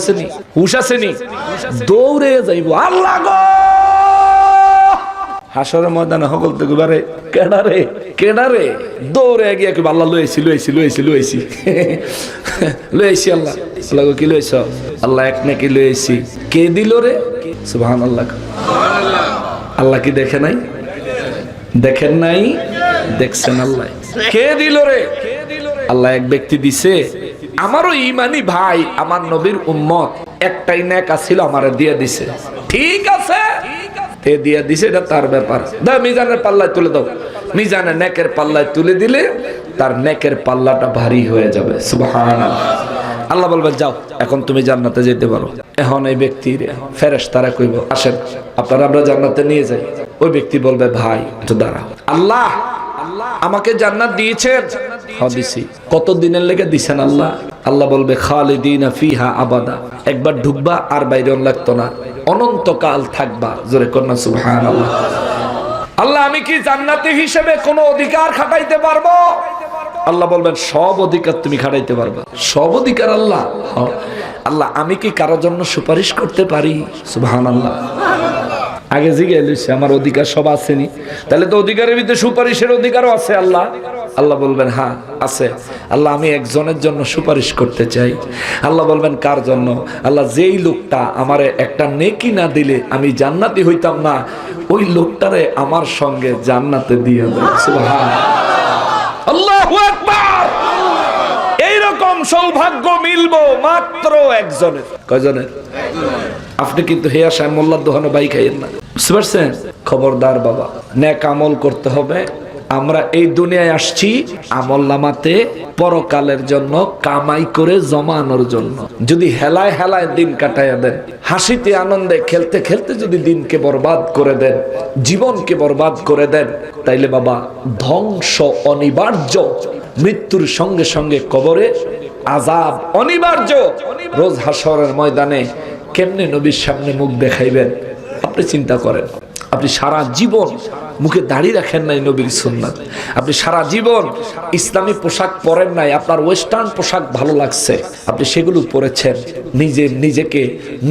আসেনি, দৌড়ে যাইব, আল্লাহ গো। হাসরের ময়দানে সকল থেকে বারে কেডারে দৌড়ে গিয়ে কি আল্লাহ লইছি আল্লাহ গো, কি লইছ? আল্লাহ এক নেকি লইছি। কে দিল রে? সুবহানাল্লাহ। আল্লাহ কি দেখে নাই? দেখেন নাই? দেখছেন আল্লাহ। কে দিল রে? আল্লাহ এক ব্যক্তি দিছে। আমারও ইমানি ভাই, আমার নবীর উম্মত, একটাই নেক ছিল, আমারে দিয়ে দিছে। ঠিক আছে, তে দিয়ে দিছে, এটা তার ব্যাপার। দাও মিজানের পাল্লায় তুলে দাও। মিজানে নেকের পাল্লায় তুলে দিলে তার নেকের পাল্লাটা ভারী হয়ে যাবে। সুবহানাল্লাহ। আল্লাহ বলবে, যাও এখন তুমি জান্নাতে যেতে পারো। এখন এই ব্যক্তির ফেরেশতারা কইব, আসেন আপনারা আমরা জান্নাতে নিয়ে যাই। ওই ব্যক্তি বলবে, ভাই একটু দাঁড়াও, আল্লাহ আমাকে জান্নাত দিয়েছেন। দিছি। কত দিনের লেগে দিছেন আল্লাহ? আল্লাহ বলবে, খালিদিনা ফিহা আবাদা, একবার ঢুকবা আর বাইরে লাগতো না, অনন্তকাল থাকবা। জোরে কন্যা সুবহানাল্লাহ। আল্লাহ আমি কি জান্নাতি হিসেবে কোনো অধিকার খাটাইতে পারবো? আল্লাহ বলবেন, সব অধিকার তুমি খাটাইতে পারবা। সব অধিকার আল্লাহ? আল্লাহ আমি কি কারোর জন্য সুপারিশ করতে পারি? সুবহানাল্লাহ। আগে জিজ্ঞেস লইছে, আমার অধিকার সব আসেনি, তাহলে তো অধিকারের ভিতরে সুপারিশের অধিকারও আছে। আল্লাহ বলবেন, হ্যাঁ আছে। আল্লাহ আমি একজনের জন্য সুপারিশ করতে চাই। আল্লাহ বলবেন, কার জন্য? আল্লাহ যেই লোকটা আমারে একটা নেকি না দিলে আমি জান্নাতি হইতাম না, ওই লোকটারে আমার সঙ্গে জান্নাতে দিয়ে দেয়। সুবহানাল্লাহ। আল্লাহু আকবার। এইরকম সৌভাগ্য মিলবো মাত্র একজনের। কয়জনের? আপনি কিন্তু হে আশায় মোল্লার দোকানে বাই খাইয়েন না, বুঝতে পারছেন? খবরদার বাবা, নেক আমল করতে হবে। আমরা এই দুনিয়ায় আসছি আমল নামাতে পরকালের জন্য, কামাই করে জমানোর জন্য। যদি হেলায় হেলায় দিন কাটাইয়া দেন, হাসিতে আনন্দে খেলতে খেলতে যদি দিনকে বরবাদ করে দেন, জীবনকে বরবাদ করে দেন, তাইলে বাবা ধ্বংস অনিবার্য। মৃত্যুর সঙ্গে সঙ্গে কবরে আযাব অনিবার্য। রোজ হাসরের ময়দানে কেমনে নবীর সামনে মুখ দেখাইবেন আপনি চিন্তা করেন। আপনি সারা জীবন মুখে দাঁড়িয়ে রাখেন নাই নবীর সুন্নাত, আপনি সারা জীবন ইসলামী পোশাক পরেন নাই, আপনার ওয়েস্টার্ন পোশাক ভালো লাগছে, আপনি সেগুলো পরেছেন, নিজেকে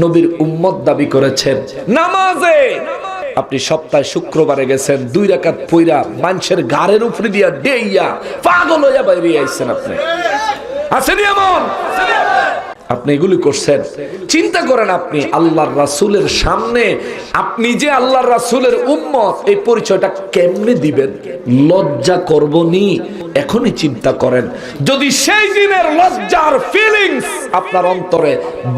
নবীর উম্মত দাবি করেছেন। নামাজে আপনি সপ্তাহে শুক্রবারে গেছেন, 2 রাকাত পইরা মানুষের গাড়ের উপরে দিয়া দেইয়া পাগল হইয়া বাইরে আইছেন। আপনি আছেন এমন? আপনি এগুলি করছেন। চিন্তা করেন, আপনি আল্লাহর রাসূলের সামনে, আপনি যে আল্লাহর রাসূলের উম্মত, এই পরিচয়টা কেমনে দিবেন? লজ্জা করবনি? এখনই চিন্তা করেন। যদি সেই দিনের লজ্জার ফিলিংস আপনার অন্তরে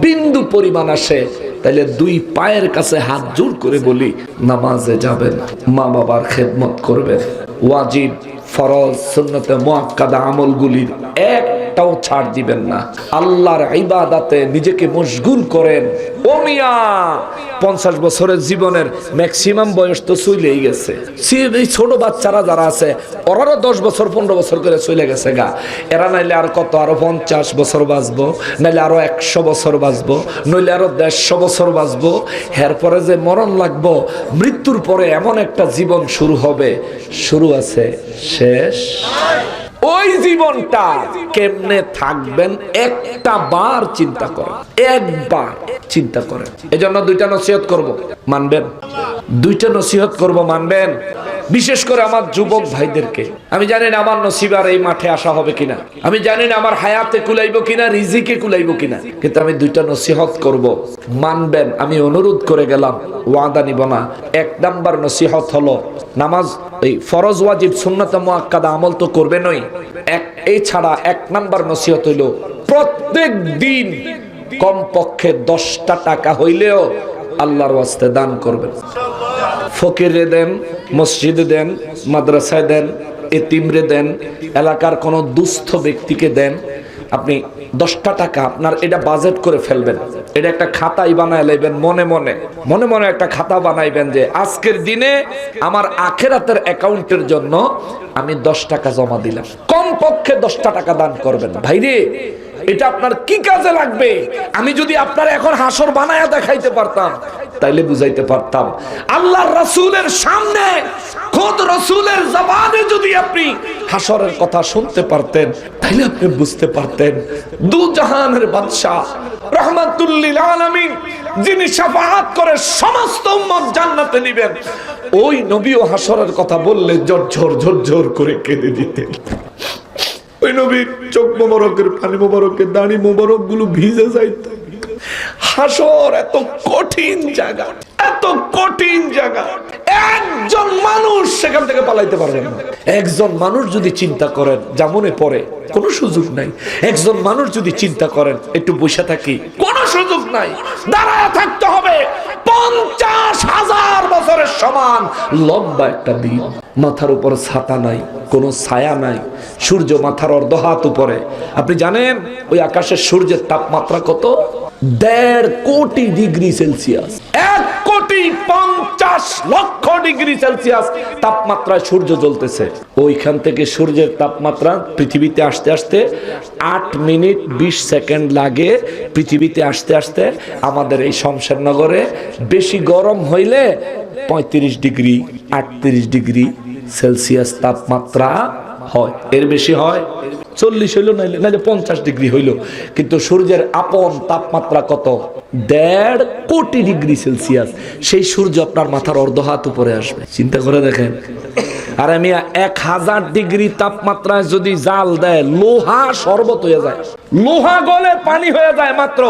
বিন্দু পরিমাণ আসে, তাহলে 2 পায়ের কাছে হাত জোড় করে বলি, নামাজে যাবেন, মা বাবার খেদমত করবেন, ওয়াজিব ফরজ সুন্নতে মুআক্কাদা আমলগুলির একটাও ছাড় দিবেন না। আল্লাহর ইবাদতে নিজেকে মশগুল করেন। ও মিয়া, 50 বছরের জীবনের ম্যাক্সিমাম বয়স তো চলেই গেছে। এই ছোট বাচ্চারা যারা আছে, ওরারও 10 বছর 15 বছর করে চলে গেছে গা। এরা নাইলে আর কত, আরো 50 বছর বাঁচবো, নাইলে আরো 100 বছর বাঁচবো, নইলে আরো 150 বছর বাঁচবো। এরপরে যে মরণ লাগবো, মৃত্যুর পরে এমন একটা জীবন শুরু হবে, শুরু আছে শেষ ওই জীবনটা কেমনে থাকবেন একটা বার চিন্তা করেন, একবার চিন্তা করেন। এজন্য দুইটা নসিহত করব, মানবেন? দুইটা নসিহত করব, মানবেন? বিশেষ করে আমার যুবক ভাইদেরকে। আমি জানি না আমার নসিবার এই মাঠে আসা হবে কিনা, আমি জানি না আমার হায়াতে কুলাইব কিনা, রিজিকে কুলাইব কিনা, কিন্তু আমি দুইটা নসিহত করব, মানবেন? আমি অনুরোধ করে গেলাম, ওয়াদা নিব না। এক নাম্বার নসিহত হলো, নামাজ এই ফরজ ওয়াজিব সুন্নাত মুআক্কাদা আমল তো করবেনই, এই ছাড়া এক নাম্বার নসিহত হইলো প্রত্যেক দিন কমপক্ষে 10টা টাকা হইলেও আল্লাহর ওয়াস্তে দান করবেন। ফকিরে দেন, মসজিদে দেন, মাদ্রাসায় দেন, এতিমরে দেন, এলাকার কোনো দুস্থ ব্যক্তিকে দেন। আপনি 10টা টাকা আপনার এটা বাজেট করে ফেলবেন, এটা একটা খাতাই বানায় লাইবেন, মনে মনে মনে মনে একটা খাতা বানাইবেন যে আজকের দিনে আমার আখিরাতের অ্যাকাউন্টের জন্য আমি 10 টাকা জমা দিলাম। কমপক্ষে 10টা টাকা দান করবেন। ভাইরে, এটা আপনার কি কাজে লাগবে? আমি যদি আপনার এখন হাসর বানায়া দেখাইতে পারতাম তাইলে বুঝাইতে পারতাম। আল্লাহর রাসূলের সামনে খোদ রাসূলের জবানে যদি আপনি হাসরের কথা শুনতে পারতেন তাইলে আপনি বুঝতে পারতেন দু জাহানের বাদশা রাহমাতুল লিল আলামিন, যিনি শাফাআত করে সমস্ত উম্মত জান্নাতে নেবেন, ওই নবীও হাসরের কথা বললে ঝরঝর ঝরঝর করে কেঁদে দিতেন। ওই নবীর চোখ মোবারকের, পানি মোবারকের, দাড়ি মোবারক গুলো ভিজে যাইত। হাসর এত কঠিন জায়গা, এত কঠিন জায়গা, একজন মানুষ সেখান থেকে পালাইতে পারবে না। একজন মানুষ যদি চিন্তা করেন জামনে পড়ে, কোনো সুযোগ নাই। একজন মানুষ যদি চিন্তা করেন একটু বসে থাকি, কোনো সুযোগ নাই। দাঁড়ায় থাকতে হবে 50,000 বছরের সমান লম্বা একটা দিন। মাথার উপর ছাতা নাই, কোনো ছায়া নাই, সূর্য মাথার অর্ধ হাত উপরে। আপনি জানেন ওই আকাশের সূর্যের তাপমাত্রা কত? 1.5 কোটি ডিগ্রি সেলসিয়াস। 1,50,00,000 ডিগ্রি সেলসিয়াস তাপমাত্রায় সূর্য জ্বলতেছে। ওইখান থেকে সূর্যের তাপমাত্রা পৃথিবীতে আসতে আসতে 8 মিনিট 20 সেকেন্ড লাগে। পৃথিবীতে আসতে আসতে আমাদের এই শমশেরনগরে বেশি গরম হইলে 35 ডিগ্রি 38 ডিগ্রি সেলসিয়াস তাপমাত্রা হয়। এর বেশি হয় 40 হইল, নাইলে 50 ডিগ্রি হইল। কিন্তু সূর্যের আপন তাপমাত্রা কত? 1.5 কোটি ডিগ্রি সেলসিয়াস। সেই সূর্য আপনার মাথার অর্ধ হাত উপরে আসবে, চিন্তা করে দেখেন। আর আমি 1000 ডিগ্রি তাপমাত্রায় যদি জাল দেয়, লোহা শরবত হয়ে যায়, লোহা গলে পানি হয়ে যায় মাত্র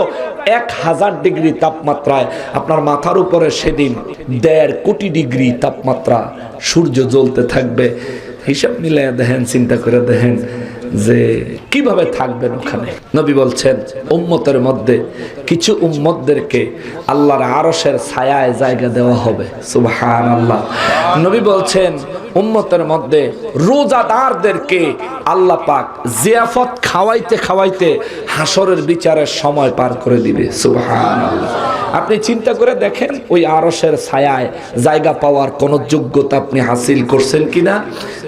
1000 ডিগ্রি তাপমাত্রায়। আপনার মাথার উপরে সেদিন 1.5 কোটি ডিগ্রি তাপমাত্রা সূর্য জ্বলতে থাকবে। হিসাব মিলাইয়া দেখেন, চিন্তা করে দেখেন যে কিভাবে থাকবেন ওখানে। নবী বলছেন উম্মতের মধ্যে কিছু উম্মতদেরকে আল্লাহর আরশের ছায়ায় জায়গা দেওয়া হবে। সুবহানাল্লাহ। নবী বলছেন উম্মতের মধ্যে রোজাদারদেরকে আল্লাহ পাক জিয়াফত খাওয়াইতে খাওয়াইতে হাসরের বিচারের সময় পার করে দিবে। সুবহানাল্লাহ। আপনি চিন্তা করে দেখেন ওই আরশের ছায়ায় জায়গা পাওয়ার কোন যোগ্যতা আপনি হাসিল করছেন কিনা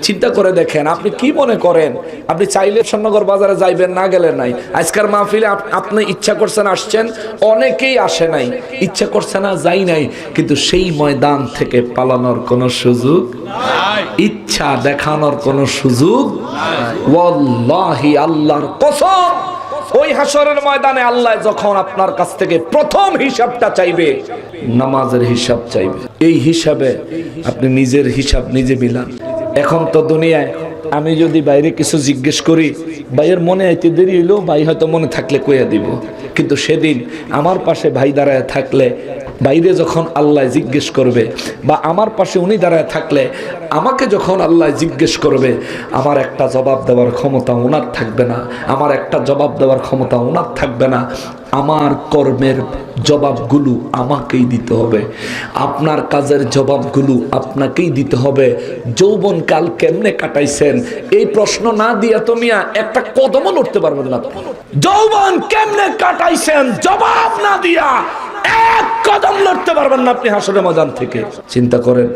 চিন্তা করে দেখেন। আপনি কি মনে করেন আপনি চাইলে শমশেরনগর বাজারে যাইবেন, না গেলে নাই? আজকের মাহফিলে আপনি ইচ্ছা করছেন আসছেন, অনেকেই আসে নাই, ইচ্ছা করছে না যাই নাই, কিন্তু সেই ময়দান থেকে পালানোর কোনো সুযোগ নাই, ইচ্ছা দেখানোর কোনো সুযোগ নাই। ওয়াল্লাহি, আল্লাহর কসম, ওই হাসরের ময়দানে আল্লাহ যখন আপনার কাছ থেকে প্রথম হিসাবটা চাইবে, নামাজের হিসাব চাইবে। এই হিসাবে আপনি নিজের হিসাব নিজে মিলান। এখন তো দুনিয়ায় আমি যদি বাইরে কিছু জিজ্ঞেস করি, ভাইয়ের মনে আইতে দেরি হইলো, ভাই হয়তো মনে থাকলে কইয়া দিব। কিন্তু সেদিন আমার পাশে ভাই দাঁড়ায় থাকলে, বাইরে যখন আল্লাহ জিজ্ঞেস করবে, বা আমার পাশে উনি দাঁড়ায় থাকলে আমাকে যখন আল্লাহ জিজ্ঞেস করবে, আমার একটা জবাব দেওয়ার ক্ষমতা ওনার থাকবে না, আমার একটা জবাব দেওয়ার ক্ষমতা ওনার থাকবে না। আমার কর্মের জবাবগুলো আমাকেই দিতে হবে, আপনার কাজের জবাবগুলো আপনাকেই দিতে হবে। যৌবনকাল কেমনে কাটাইছেন এই প্রশ্ন না দিয়া তুমি একটা কদমও লড়তে পারবেন না। যৌবন কেমনে কাটাইছেন জবাব না দিয়া এক কদম লড়তে পারবেন না আপনি হাসরের ময়দান থেকে। চিন্তা করেন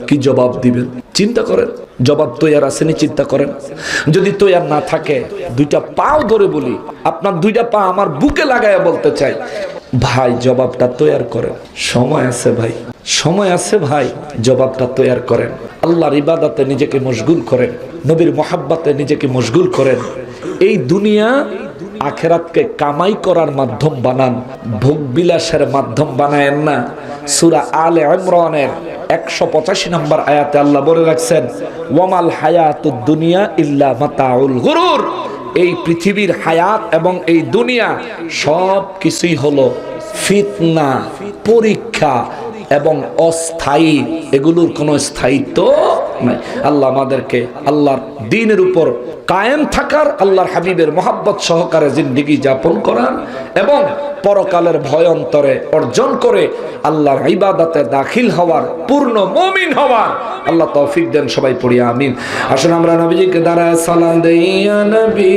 কি জবাব দিবেন, চিন্তা করেন। জবাব তৈয়ার আসেনি, চিন্তা করেন। যদি তৈয়ার না থাকে, দুইটা পাও ধরে বলি, আপনার দুইটা পা আমার বুকে লাগায় বলতে চাই, ভাই জবাবটা তৈয়ার করেন। সময় আছে ভাই, সময় আছে ভাই, জবাবটা তৈয়ার করেন। আল্লাহর ইবাদতে নিজেকে মশগুল করেন। নবীর মোহাব্বতে নিজেকে মশগুল করেন। এই দুনিয়া আখেরাতকে কামাই করার মাধ্যম বানান, ভোগ বিলাসের মাধ্যম বানায়েন না। সূরা আলে ইমরানের 185 নম্বর আয়াতে আল্লাহ বলে রাখছেন, ওয়ামাল হায়াতুদ দুনিয়া ইল্লা মাতাউল গুরুর। এই পৃথিবীর হায়াত এবং এই দুনিয়া সব কিছুই হলো ফিতনা, পরীক্ষা এবং অস্থায়ী, এগুলোর কোনো স্থায়িত্ব নাই। আল্লাহ আমাদেরকে আল্লাহর দ্বীনের উপর কায়েম থাকার, আল্লাহর হাবিবের মহাব্বত সহকারে জিন্দেগি যাপন করার এবং পরকালের ভয় অন্তরে অর্জন করে আল্লাহর ইবাদতে দাখিল হওয়ার, পূর্ণ মুমিন হওয়ার আল্লাহ তৌফিক দেন। সবাই পড়ি আমিন। আসুন আমরা নবীজিকে দাঁড়ায় সালাম দেই, ইয়া নবী